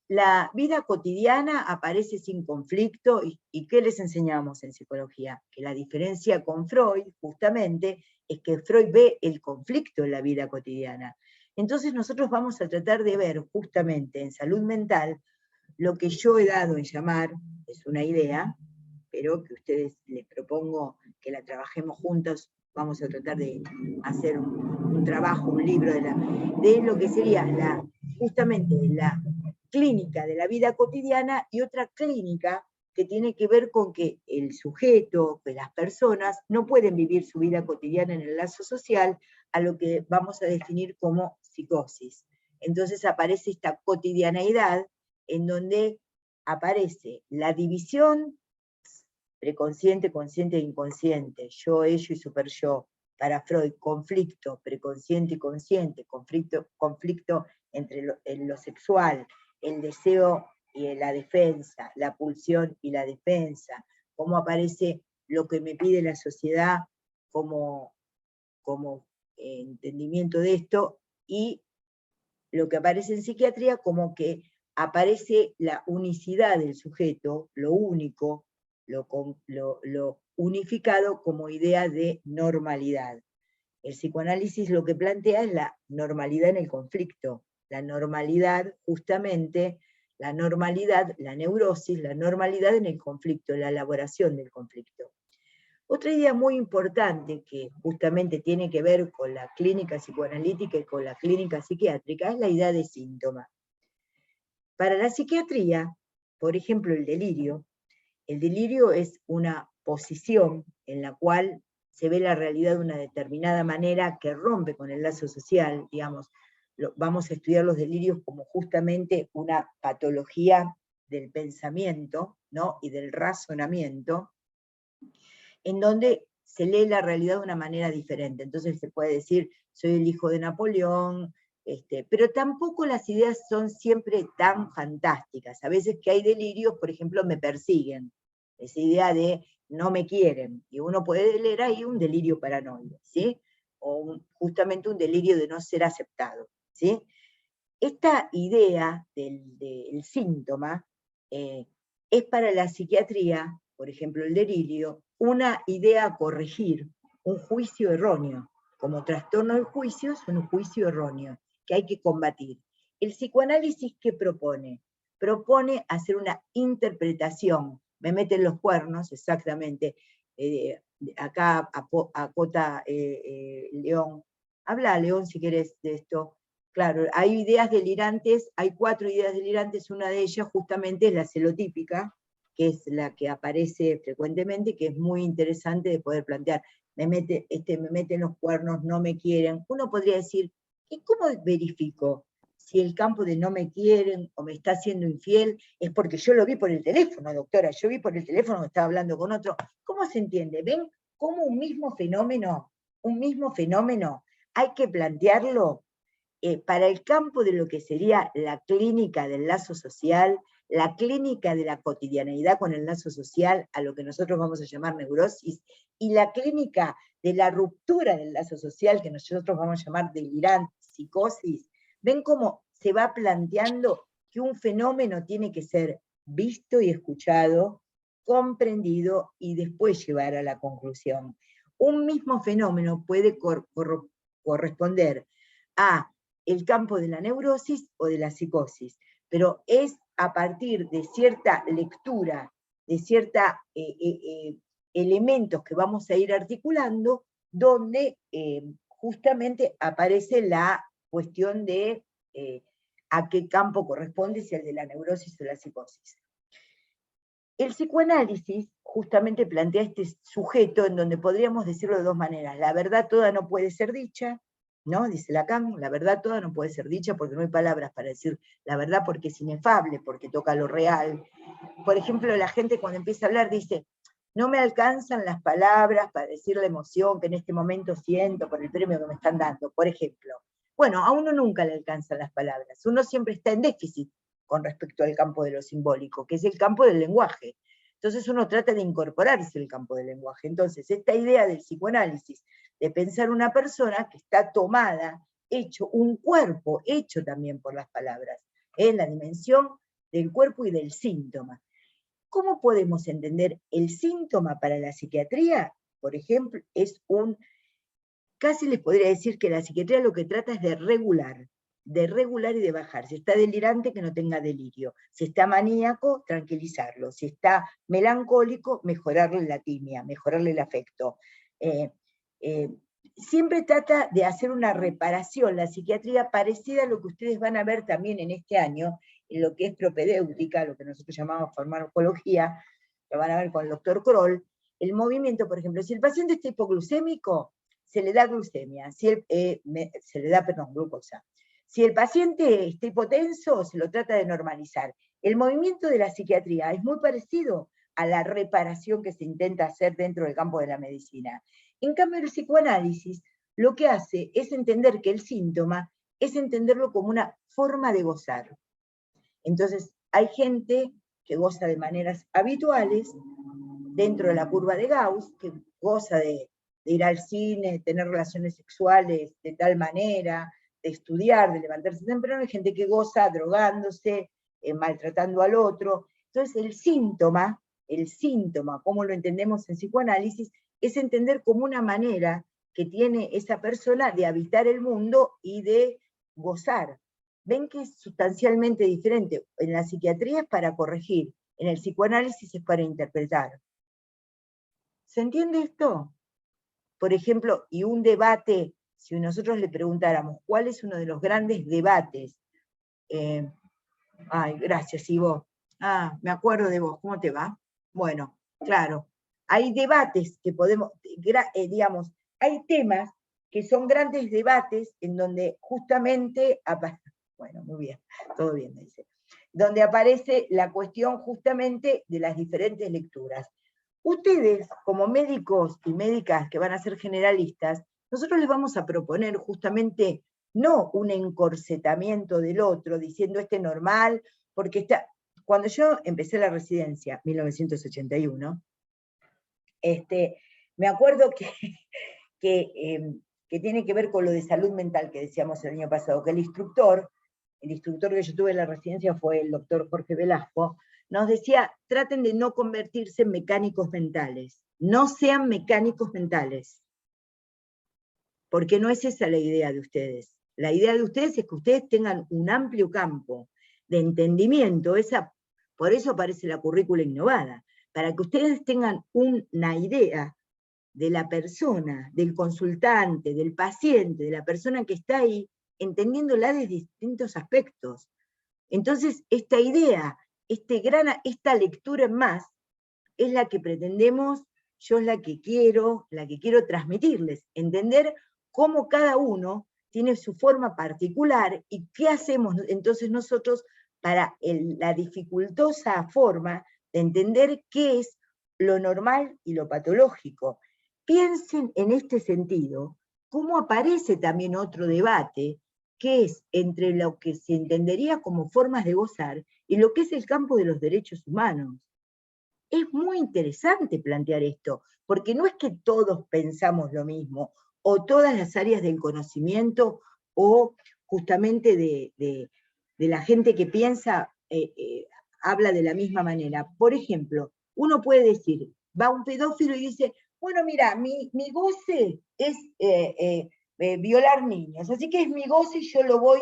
la vida cotidiana aparece sin conflicto, ¿y qué les enseñamos en psicología? Que la diferencia con Freud, justamente, es que Freud ve el conflicto en la vida cotidiana. Entonces nosotros vamos a tratar de ver justamente en salud mental lo que yo he dado en llamar, es una idea, pero que ustedes les propongo que la trabajemos juntos, vamos a tratar de hacer un trabajo, un libro de lo que sería justamente la clínica de la vida cotidiana y otra clínica que tiene que ver con que el sujeto, que las personas no pueden vivir su vida cotidiana en el lazo social a lo que vamos a definir como psicosis. Entonces aparece esta cotidianeidad en donde aparece la división preconsciente, consciente e inconsciente, yo, ello y super yo. Para Freud, conflicto preconsciente y consciente, conflicto entre en lo sexual, el deseo y la defensa, la pulsión y la defensa, cómo aparece lo que me pide la sociedad como entendimiento de esto, y lo que aparece en psiquiatría como que aparece la unicidad del sujeto, lo único, lo unificado como idea de normalidad. El psicoanálisis lo que plantea es la normalidad en el conflicto, la normalidad justamente, la normalidad, la neurosis, la normalidad en el conflicto, la elaboración del conflicto. Otra idea muy importante que justamente tiene que ver con la clínica psicoanalítica y con la clínica psiquiátrica es la idea de síntoma. Para la psiquiatría, por ejemplo, el delirio es una posición en la cual se ve la realidad de una determinada manera que rompe con el lazo social, digamos, vamos a estudiar los delirios como justamente una patología del pensamiento, ¿no? Y del razonamiento, en donde se lee la realidad de una manera diferente. Entonces se puede decir, soy el hijo de Napoleón, pero tampoco las ideas son siempre tan fantásticas. A veces que hay delirios, por ejemplo, me persiguen. Esa idea de no me quieren. Y uno puede leer ahí un delirio paranoide, ¿sí? O justamente un delirio de no ser aceptado, ¿sí? Esta idea del síntoma es para la psiquiatría, por ejemplo el delirio, una idea a corregir, un juicio erróneo. Como trastorno del juicio es un juicio erróneo que hay que combatir. El psicoanálisis, ¿qué propone? Propone hacer una interpretación. Me meten los cuernos, exactamente. Acá acota León. Habla, León, si querés, de esto. Claro, hay ideas delirantes, hay 4 ideas delirantes, una de ellas justamente es la celotípica, que es la que aparece frecuentemente, que es muy interesante de poder plantear. Me meten los cuernos, no me quieren. Uno podría decir, ¿y cómo verifico si el campo de no me quieren o me está haciendo infiel es porque yo lo vi por el teléfono, doctora? Yo vi por el teléfono que estaba hablando con otro. ¿Cómo se entiende? ¿Ven cómo un mismo fenómeno hay que plantearlo para el campo de lo que sería la clínica del lazo social, la clínica de la cotidianeidad con el lazo social, a lo que nosotros vamos a llamar neurosis, y la clínica de la ruptura del lazo social, que nosotros vamos a llamar delirante, psicosis? ¿Ven cómo se va planteando que un fenómeno tiene que ser visto y escuchado, comprendido y después llevar a la conclusión? Un mismo fenómeno puede corresponder a el campo de la neurosis o de la psicosis, pero es a partir de cierta lectura, de ciertos elementos que vamos a ir articulando, donde justamente aparece la cuestión de a qué campo corresponde, si el de la neurosis o la psicosis. El psicoanálisis justamente plantea este sujeto en donde podríamos decirlo de 2 maneras. La verdad toda no puede ser dicha, ¿no? Dice Lacan, la verdad toda no puede ser dicha porque no hay palabras para decir la verdad, porque es inefable, porque toca lo real. Por ejemplo, la gente cuando empieza a hablar dice, no me alcanzan las palabras para decir la emoción que en este momento siento por el premio que me están dando, por ejemplo. Bueno, a uno nunca le alcanzan las palabras, uno siempre está en déficit con respecto al campo de lo simbólico, que es el campo del lenguaje. Entonces uno trata de incorporarse al campo del lenguaje. Entonces, esta idea del psicoanálisis, de pensar una persona que está tomada, hecho un cuerpo, hecho también por las palabras, en la dimensión del cuerpo y del síntoma. ¿Cómo podemos entender el síntoma para la psiquiatría? Por ejemplo, casi les podría decir que la psiquiatría lo que trata es de regular y de bajar. Si está delirante, que no tenga delirio. Si está maníaco, tranquilizarlo. Si está melancólico, mejorarle la timia, mejorarle el afecto. Siempre trata de hacer una reparación, la psiquiatría, parecida a lo que ustedes van a ver también en este año, en lo que es propedéutica, lo que nosotros llamamos farmacología, lo van a ver con el doctor Kroll. El movimiento, por ejemplo, si el paciente está hipoglucémico, se le da glucemia, se le da, glucosa. Si el paciente está hipotenso, se lo trata de normalizar. El movimiento de la psiquiatría es muy parecido a la reparación que se intenta hacer dentro del campo de la medicina. En cambio, el psicoanálisis lo que hace es entender que el síntoma es entenderlo como una forma de gozar. Entonces, hay gente que goza de maneras habituales, dentro de la curva de Gauss, que goza de ir al cine, tener relaciones sexuales de tal manera, de estudiar, de levantarse temprano. Hay gente que goza drogándose, maltratando al otro. Entonces, el síntoma, como lo entendemos en psicoanálisis, es entender como una manera que tiene esa persona de habitar el mundo y de gozar. Ven que es sustancialmente diferente. En la psiquiatría es para corregir, en el psicoanálisis es para interpretar. ¿Se entiende esto? Por ejemplo, y un debate, si nosotros le preguntáramos, ¿cuál es uno de los grandes debates? Ay, gracias, Ivo. Ah, me acuerdo de vos, ¿cómo te va? Bueno, claro, hay debates que podemos, digamos, hay temas que son grandes debates en donde justamente, bueno, muy bien, todo bien, me dice, donde aparece la cuestión justamente de las diferentes lecturas. Ustedes, como médicos y médicas que van a ser generalistas, nosotros les vamos a proponer justamente no un encorsetamiento del otro, diciendo este normal, porque está... Cuando yo empecé la residencia, 1981, me acuerdo que tiene que ver con lo de salud mental que decíamos el año pasado, que el instructor que yo tuve en la residencia fue el doctor Jorge Velasco, nos decía, traten de no convertirse en mecánicos mentales, no sean mecánicos mentales, porque no es esa la idea de ustedes. La idea de ustedes es que ustedes tengan un amplio campo de entendimiento, por eso aparece la currícula innovada, para que ustedes tengan una idea de la persona, del consultante, del paciente, de la persona que está ahí, entendiéndola de distintos aspectos. Entonces, esta idea, esta lectura en más, es la que pretendemos, yo es la que quiero transmitirles, entender cómo cada uno tiene su forma particular y qué hacemos entonces nosotros para la dificultosa forma de entender qué es lo normal y lo patológico. Piensen en este sentido, cómo aparece también otro debate, que es entre lo que se entendería como formas de gozar y lo que es el campo de los derechos humanos. Es muy interesante plantear esto, porque no es que todos pensamos lo mismo, o todas las áreas del conocimiento, o justamente de la gente que piensa, habla de la misma manera. Por ejemplo, uno puede decir, va un pedófilo y dice, bueno, mira, mi goce es violar niños, así que es mi goce y yo lo voy...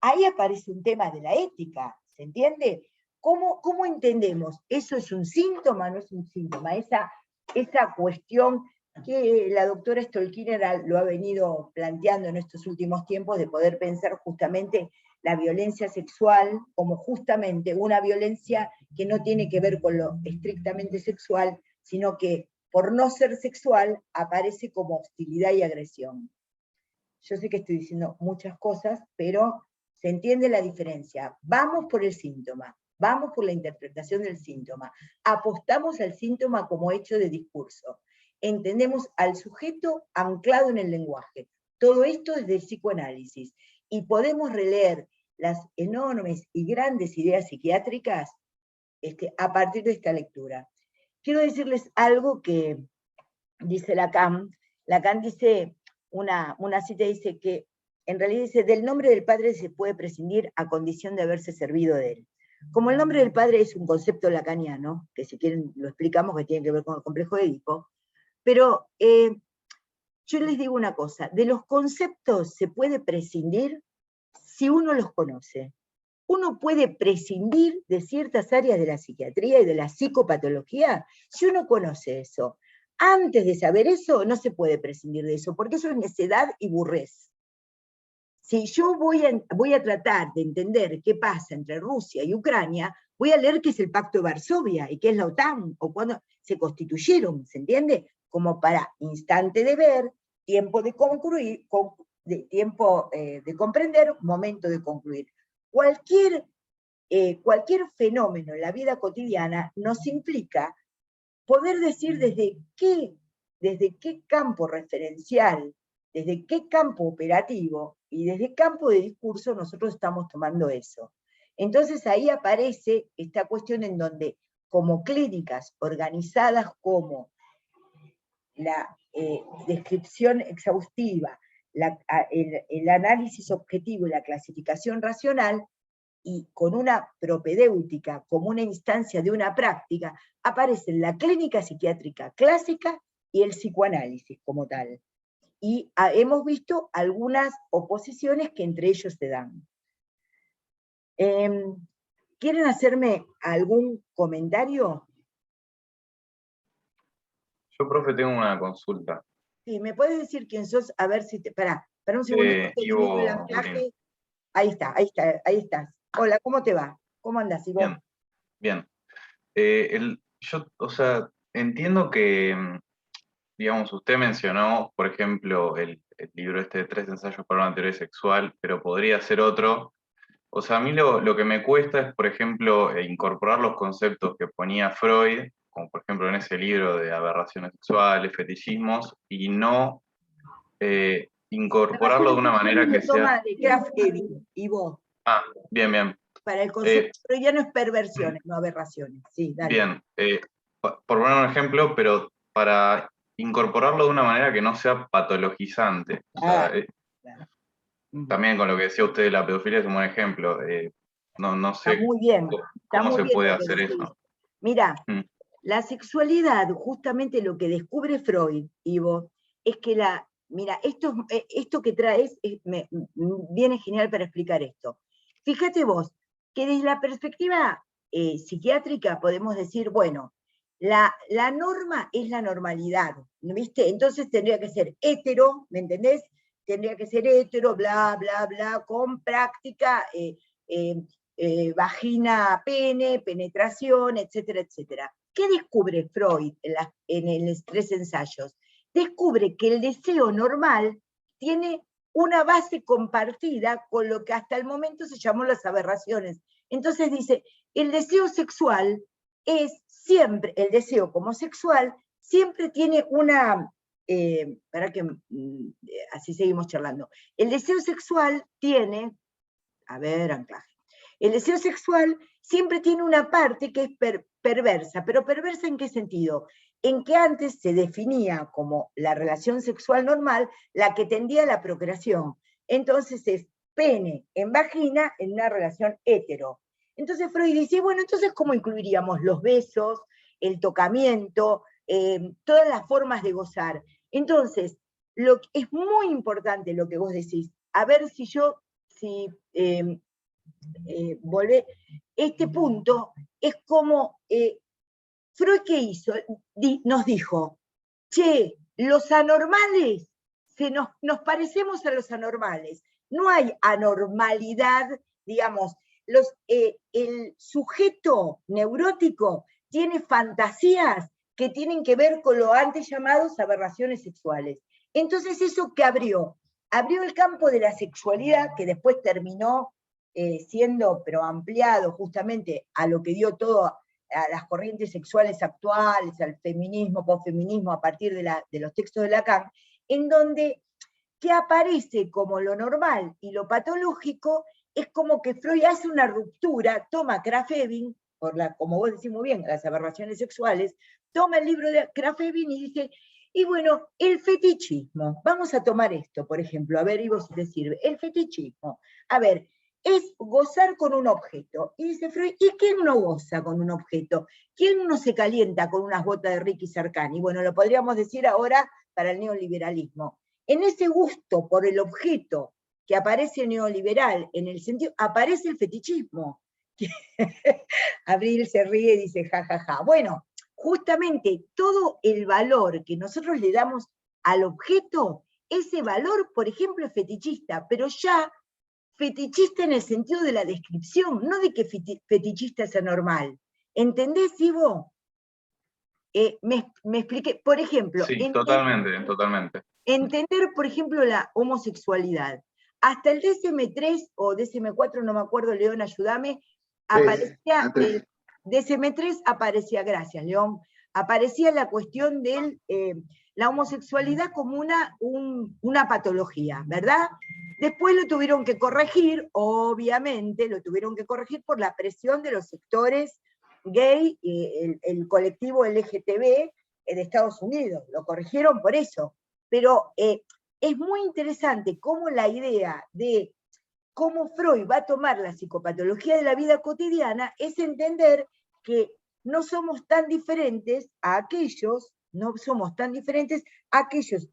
Ahí aparece un tema de la ética, ¿se entiende? ¿Cómo entendemos? ¿Eso es un síntoma? ¿No es un síntoma? Esa cuestión que la doctora Stolkiner lo ha venido planteando en estos últimos tiempos, de poder pensar justamente la violencia sexual como justamente una violencia que no tiene que ver con lo estrictamente sexual, sino que por no ser sexual aparece como hostilidad y agresión. Yo sé que estoy diciendo muchas cosas, pero se entiende la diferencia. Vamos por el síntoma. Vamos por la interpretación del síntoma. Apostamos al síntoma como hecho de discurso. Entendemos al sujeto anclado en el lenguaje. Todo esto es del psicoanálisis. Y podemos releer las enormes y grandes ideas psiquiátricas a partir de esta lectura. Quiero decirles algo que dice Lacan. Lacan dice, una cita dice que, en realidad dice, del nombre del padre se puede prescindir a condición de haberse servido de él. Como el nombre del padre es un concepto lacaniano, que si quieren lo explicamos, que tiene que ver con el complejo de Edipo, pero yo les digo una cosa, de los conceptos se puede prescindir si uno los conoce. Uno puede prescindir de ciertas áreas de la psiquiatría y de la psicopatología si uno conoce eso. Antes de saber eso, no se puede prescindir de eso, porque eso es necedad y burrez. Si yo voy a tratar de entender qué pasa entre Rusia y Ucrania, voy a leer qué es el Pacto de Varsovia y qué es la OTAN, o cuándo se constituyeron, ¿se entiende? Como para instante de ver, tiempo de concluir, tiempo de comprender, momento de concluir. Cualquier fenómeno en la vida cotidiana nos implica poder decir desde qué campo referencial, desde qué campo operativo y desde qué campo de discurso nosotros estamos tomando eso. Entonces ahí aparece esta cuestión en donde, como clínicas organizadas como la descripción exhaustiva, el análisis objetivo y la clasificación racional, y con una propedéutica como una instancia de una práctica, aparecen la clínica psiquiátrica clásica y el psicoanálisis como tal. Y hemos visto algunas oposiciones que entre ellos se dan. ¿Quieren hacerme algún comentario? Yo, profe, tengo una consulta. Sí, ¿me puedes decir quién sos? A ver si te... Pará un segundo, estoy viendo el anclaje. Ahí estás. Hola, ¿cómo te va? ¿Cómo andás, Ivonne? Bien. Yo, o sea, entiendo que, digamos, usted mencionó, por ejemplo, el libro este de 3 ensayos para una teoría sexual, pero podría ser otro. O sea, a mí lo que me cuesta es, por ejemplo, incorporar los conceptos que ponía Freud, como por ejemplo en ese libro de aberraciones sexuales, fetichismos, y no incorporarlo de una manera que sea... de Krafft Ebing, y vos. Ah, bien. Para el concepto freudiano es perversiones, no aberraciones. Sí, dale. Bien, por poner un ejemplo, pero para incorporarlo de una manera que no sea patologizante. O sea, Claro. También con lo que decía usted de la pedofilia es un buen ejemplo. No sé Está muy bien. cómo se puede hacer eso. Mira, la sexualidad, justamente lo que descubre Freud, Ivo, es que mira, esto que traes viene genial para explicar esto. Fíjate vos, que desde la perspectiva psiquiátrica podemos decir, bueno, la norma es la normalidad, ¿viste? Entonces tendría que ser hetero, ¿me entendés? Tendría que ser hetero, bla, bla, bla, con práctica, vagina, pene, penetración, etcétera, etcétera. ¿Qué descubre Freud en los 3 ensayos? Descubre que el deseo normal tiene una base compartida con lo que hasta el momento se llamó las aberraciones. Entonces dice, el deseo sexual es siempre, el deseo como sexual, siempre tiene una, para que así seguimos charlando, el deseo sexual tiene, a ver, anclaje, el deseo sexual siempre tiene una parte que es perversa, pero perversa ¿en qué sentido? En que antes se definía como la relación sexual normal, la que tendía a la procreación. Entonces es pene en vagina en una relación hetero. Entonces Freud dice, bueno, entonces ¿cómo incluiríamos los besos, el tocamiento, todas las formas de gozar? Entonces, es muy importante lo que vos decís. A ver si volver, este punto es como, Freud ¿qué hizo? Nos dijo, che, los anormales, nos parecemos a los anormales, no hay anormalidad, digamos, el sujeto neurótico tiene fantasías que tienen que ver con lo antes llamados aberraciones sexuales. Entonces eso que abrió el campo de la sexualidad, que después terminó siendo, pero ampliado justamente a lo que dio todo a las corrientes sexuales actuales, al feminismo, posfeminismo, a partir de los textos de Lacan, en donde que aparece como lo normal y lo patológico, es como que Freud hace una ruptura, toma Krafft-Ebing, como vos decís muy bien, las aberraciones sexuales, toma el libro de Krafft-Ebing y dice, y bueno, el fetichismo, vamos a tomar esto, por ejemplo, a ver, Ivo, si te sirve, el fetichismo, a ver, es gozar con un objeto. Y dice Freud, ¿y quién no goza con un objeto? ¿Quién no se calienta con unas botas de Ricky Sarkany? Bueno, lo podríamos decir ahora para el neoliberalismo. En ese gusto por el objeto que aparece neoliberal, en el sentido, aparece el fetichismo. Abril se ríe y dice, jajaja. Bueno, justamente todo el valor que nosotros le damos al objeto, ese valor, por ejemplo, es fetichista, pero ya fetichista en el sentido de la descripción, no de que fetichista sea normal. ¿Entendés, Ivo? Me expliqué, por ejemplo... Sí, totalmente. entender, por ejemplo, la homosexualidad. Hasta el DSM-3 o DSM-4, no me acuerdo, León, ayúdame, aparecía, el DSM-3 aparecía, gracias, León, aparecía la cuestión de la homosexualidad como una patología, ¿verdad? Después lo tuvieron que corregir, obviamente, lo tuvieron que corregir por la presión de los sectores gay, el colectivo LGTB de Estados Unidos, lo corrigieron por eso. Pero es muy interesante cómo la idea de cómo Freud va a tomar la psicopatología de la vida cotidiana es entender que no somos tan diferentes a aquellos,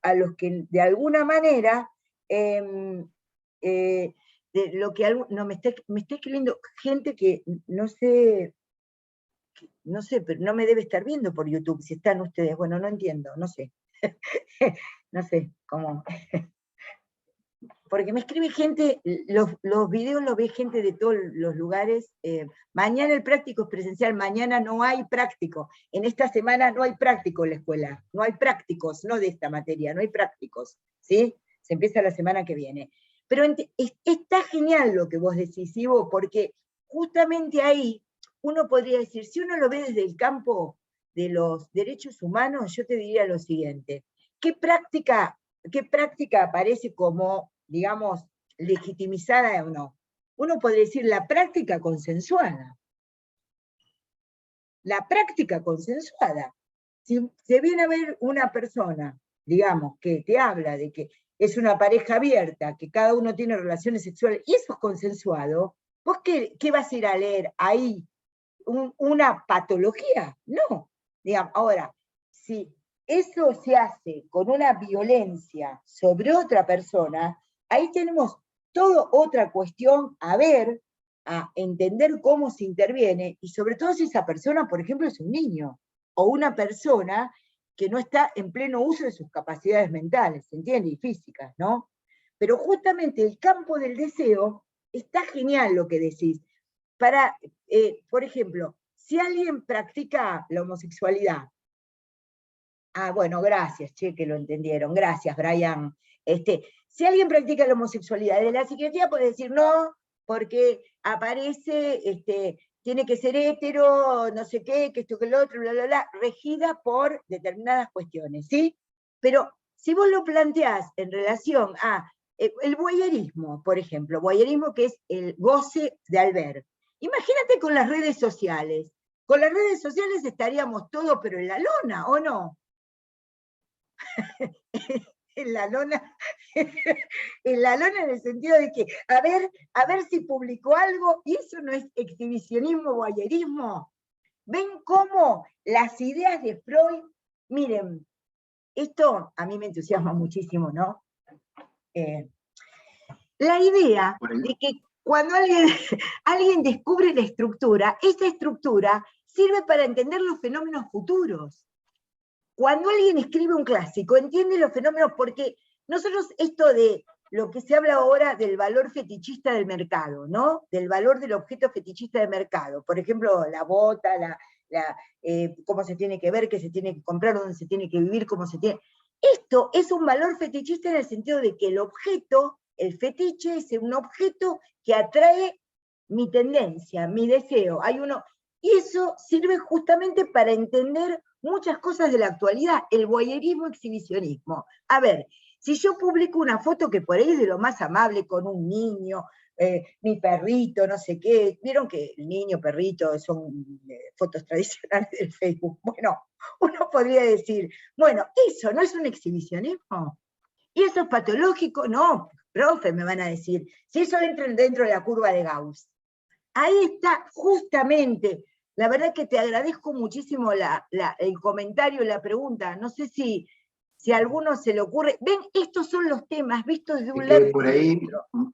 a los que de alguna manera, de lo que no, me está escribiendo gente que no sé, pero no me debe estar viendo por YouTube, si están ustedes, bueno, no entiendo, no sé. No sé cómo. Porque me escribe gente, los videos los ve gente de todos los lugares. Mañana el práctico es presencial, mañana no hay práctico. En esta semana no hay práctico en la escuela, no hay prácticos, no de esta materia, no hay prácticos, ¿sí? Se empieza la semana que viene. Pero está genial lo que vos decís, Ivo, porque justamente ahí uno podría decir, si uno lo ve desde el campo de los derechos humanos, yo te diría lo siguiente. ¿Qué práctica aparece como, digamos, legitimizada o no? Uno podría decir la práctica consensuada. La práctica consensuada. Si se viene a ver una persona, digamos, que te habla de que es una pareja abierta, que cada uno tiene relaciones sexuales, y eso es consensuado, ¿vos qué vas a ir a leer ahí? ¿Una patología? No. Digamos, ahora, si eso se hace con una violencia sobre otra persona, ahí tenemos toda otra cuestión a ver, a entender cómo se interviene, y sobre todo si esa persona, por ejemplo, es un niño, o una persona que no está en pleno uso de sus capacidades mentales, ¿se entiende? Y físicas, ¿no? Pero justamente el campo del deseo, está genial lo que decís. Por ejemplo, si alguien practica la homosexualidad, bueno, gracias, che, que lo entendieron. Gracias, Brian. Si alguien practica la homosexualidad, de la psiquiatría puede decir no, porque aparece, tiene que ser hétero, no sé qué, que esto, que lo otro, bla, bla, bla, regida por determinadas cuestiones, ¿sí? Pero si vos lo planteás en relación a el voyerismo, por ejemplo, voyerismo que es el goce de al ver. Imagínate con las redes sociales. Con las redes sociales estaríamos todos, pero en la lona, ¿o no? En la lona, en el sentido de que, a ver si publicó algo, y eso no es exhibicionismo, voyerismo. ¿Ven cómo las ideas de Freud, miren, esto a mí me entusiasma muchísimo, ¿no? La idea de que cuando alguien descubre la estructura, esa estructura sirve para entender los fenómenos futuros. Cuando alguien escribe un clásico, entiende los fenómenos, porque nosotros esto de lo que se habla ahora del valor fetichista del mercado, ¿no? Del valor del objeto fetichista del mercado. Por ejemplo, la bota, cómo se tiene que ver, qué se tiene que comprar, dónde se tiene que vivir, cómo se tiene... Esto es un valor fetichista en el sentido de que el objeto, el fetiche, es un objeto que atrae mi tendencia, mi deseo. Y eso sirve justamente para entender muchas cosas de la actualidad, el voyerismo, exhibicionismo. A ver, si yo publico una foto que por ahí es de lo más amable con un niño, mi perrito, no sé qué, vieron que el niño, perrito, son fotos tradicionales del Facebook. Bueno, uno podría decir, bueno, ¿eso no es un exhibicionismo? ¿Y eso es patológico? No, profe, me van a decir, si eso entra dentro de la curva de Gauss. Ahí está justamente. La verdad que te agradezco muchísimo el comentario, la pregunta. No sé si a alguno se le ocurre. Ven, estos son los temas vistos de un lado. Por ahí,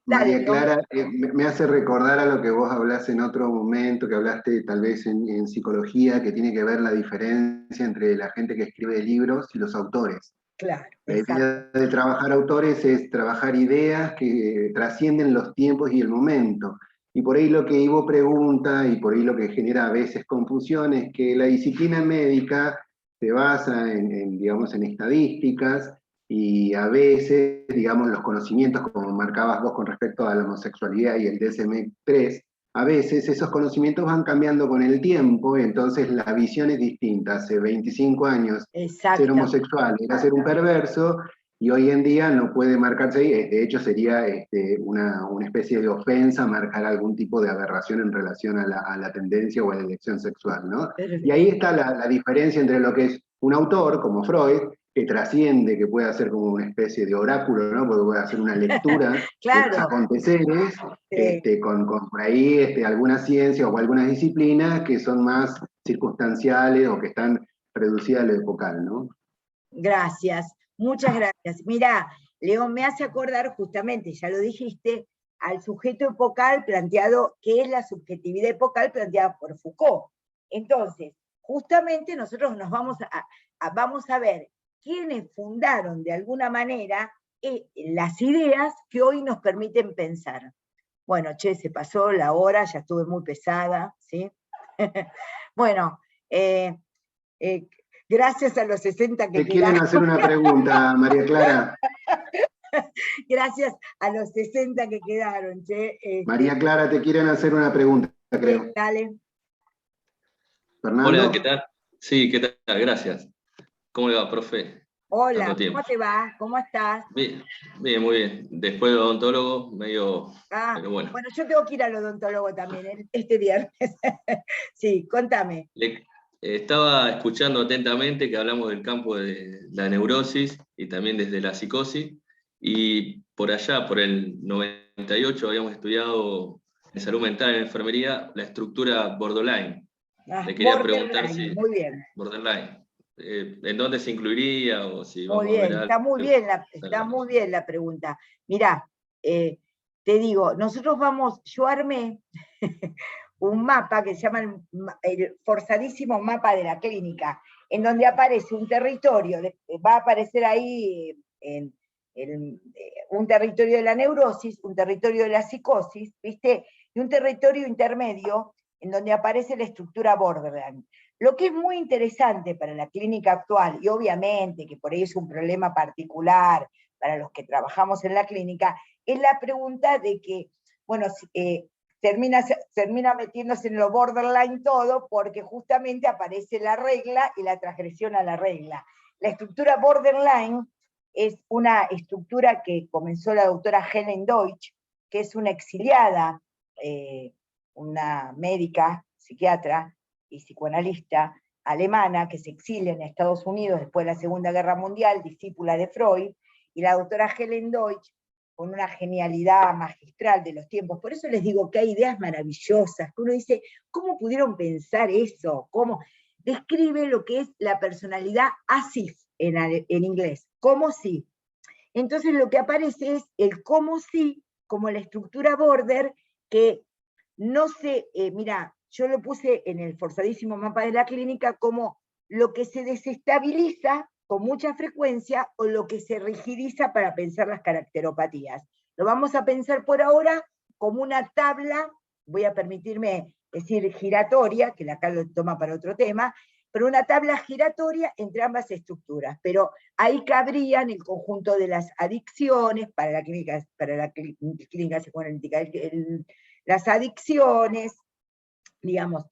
María Clara, me hace recordar a lo que vos hablaste en otro momento, que hablaste tal vez en psicología, que tiene que ver la diferencia entre la gente que escribe libros y los autores. Claro. La idea de trabajar autores es trabajar ideas que trascienden los tiempos y el momento. Y por ahí lo que Ivo pregunta, y por ahí lo que genera a veces confusión, es que la disciplina médica se basa digamos, en estadísticas, Y a veces, digamos, los conocimientos, como marcabas vos con respecto a la homosexualidad y el DSM-3, a veces esos conocimientos van cambiando con el tiempo, entonces la visión es distinta. Hace 25 años ser homosexual era ser un perverso, y hoy en día no puede marcarse ahí. De hecho sería una especie de ofensa marcar algún tipo de aberración en relación a la tendencia o a la elección sexual, ¿no? Y ahí está la diferencia entre lo que es un autor, como Freud, que trasciende, que puede hacer como una especie de oráculo, ¿no? Porque puede hacer una lectura de los aconteceres, con por ahí alguna ciencia o algunas disciplinas que son más circunstanciales o que están reducidas a lo epocal, ¿no? Gracias, muchas gracias. Mirá, León, me hace acordar justamente, ya lo dijiste, al sujeto epocal planteado, que es la subjetividad epocal planteada por Foucault. Entonces, justamente nosotros nos vamos a ver quiénes fundaron de alguna manera las ideas que hoy nos permiten pensar. Bueno, se pasó la hora, ya estuve muy pesada, ¿sí? Bueno, gracias a los 60 que ¿Te quieren hacer una pregunta, María Clara? Gracias a los 60 que quedaron, María Clara, te quieren hacer una pregunta, creo. Dale. ¿Fernando? Hola, ¿qué tal? Sí, ¿qué tal? Gracias. ¿Cómo le va, profe? Hola, ¿cómo te va? ¿Cómo estás? Bien, bien, muy bien. Después del odontólogo, medio... pero bueno. Bueno, yo tengo que ir al odontólogo también este viernes. Sí, contame. Estaba escuchando atentamente que hablamos del campo de la neurosis y también desde la psicosis, y por allá, por el 98, habíamos estudiado en salud mental en enfermería la estructura borderline. Le quería preguntar si... Muy bien. Borderline. ¿En dónde se incluiría? O si muy vamos bien, a ver algo. Está muy bien la pregunta. Mirá, te digo, yo armé un mapa que se llama el forzadísimo mapa de la clínica, en donde aparece un territorio, va a aparecer ahí un territorio de la neurosis, un territorio de la psicosis, ¿viste? Y un territorio intermedio en donde aparece la estructura borderline. Lo que es muy interesante para la clínica actual, y obviamente que por ahí es un problema particular para los que trabajamos en la clínica, es la pregunta de que, bueno, termina metiéndose en lo borderline todo, porque justamente aparece la regla y la transgresión a la regla. La estructura borderline es una estructura que comenzó la doctora Helen Deutsch, que es una exiliada, una médica, psiquiatra y psicoanalista alemana que se exilia en Estados Unidos después de la Segunda Guerra Mundial, discípula de Freud, y la doctora Helen Deutsch, con una genialidad magistral de los tiempos. Por eso les digo que hay ideas maravillosas, que uno dice, ¿cómo pudieron pensar eso? ¿Cómo? Describe lo que es la personalidad asif en inglés, como si. Entonces lo que aparece es el como si, como la estructura border, que no se, mira, yo lo puse en el forzadísimo mapa de la clínica como lo que se desestabiliza con mucha frecuencia o lo que se rigidiza para pensar las caracteropatías. Lo vamos a pensar por ahora como una tabla, voy a permitirme decir giratoria, que acá lo toma para otro tema, pero una tabla giratoria entre ambas estructuras. Pero ahí cabrían el conjunto de las adicciones para la clínica psicoanalítica, las adicciones, digamos,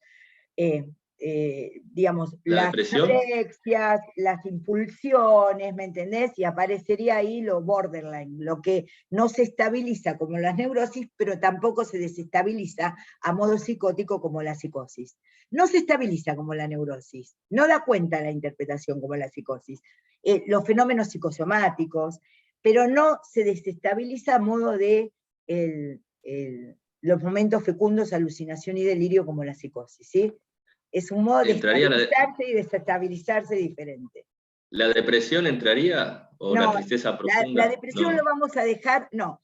las anorexia, las impulsiones, ¿me entendés? Y aparecería ahí lo borderline, lo que no se estabiliza como las neurosis, pero tampoco se desestabiliza a modo psicótico como la psicosis. No se estabiliza como la neurosis, no da cuenta la interpretación como la psicosis. Los fenómenos psicosomáticos, pero no se desestabiliza a modo de los momentos fecundos, alucinación y delirio como la psicosis, ¿sí? Es un modo de estabilizarse y desestabilizarse diferente. ¿La depresión entraría? ¿O no, la tristeza profunda? La depresión lo vamos a dejar, no.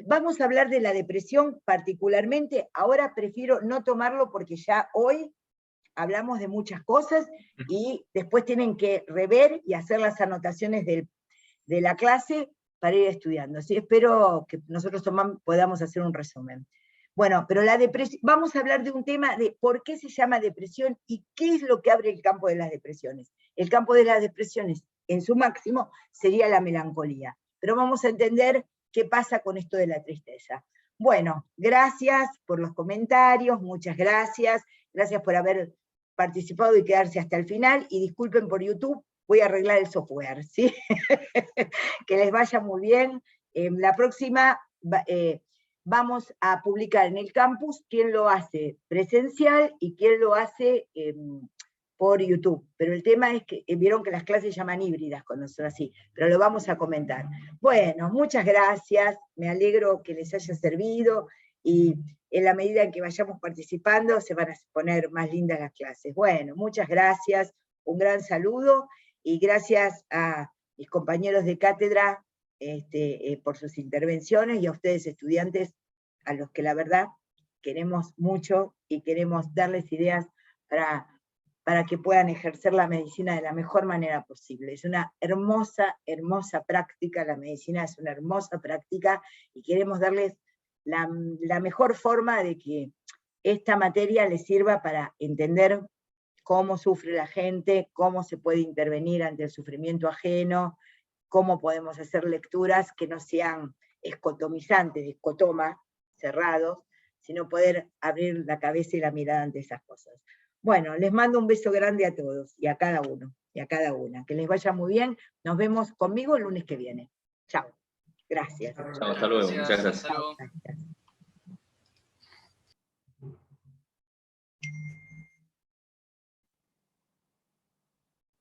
Vamos a hablar de la depresión particularmente, ahora prefiero no tomarlo porque ya hoy hablamos de muchas cosas y después tienen que rever y hacer las anotaciones de la clase para ir estudiando. ¿Sí? Espero que nosotros podamos hacer un resumen. Bueno, pero la depresión, vamos a hablar de un tema de por qué se llama depresión y qué es lo que abre el campo de las depresiones. El campo de las depresiones en su máximo, sería la melancolía. Pero vamos a entender qué pasa con esto de la tristeza. Bueno, gracias por los comentarios, muchas gracias. Gracias por haber participado y quedarse hasta el final. Y disculpen por YouTube, voy a arreglar el software, ¿sí? Que les vaya muy bien. La próxima vamos a publicar en el campus quién lo hace presencial y quién lo hace por YouTube. Pero el tema es que vieron que las clases se llaman híbridas cuando son así, pero lo vamos a comentar. Bueno, muchas gracias, me alegro que les haya servido, y en la medida en que vayamos participando se van a poner más lindas las clases. Bueno, muchas gracias, un gran saludo, y gracias a mis compañeros de cátedra por sus intervenciones, y a ustedes estudiantes, a los que la verdad queremos mucho y queremos darles ideas para que puedan ejercer la medicina de la mejor manera posible. Es una hermosa, hermosa práctica, la medicina es una hermosa práctica, y queremos darles la mejor forma de que esta materia les sirva para entender cómo sufre la gente, cómo se puede intervenir ante el sufrimiento ajeno, cómo podemos hacer lecturas que no sean escotomizantes, de escotoma, cerrados, sino poder abrir la cabeza y la mirada ante esas cosas. Bueno, les mando un beso grande a todos, y a cada uno, y a cada una. Que les vaya muy bien, nos vemos conmigo el lunes que viene. Chao. Gracias. Chao, hasta luego, muchas gracias. Gracias.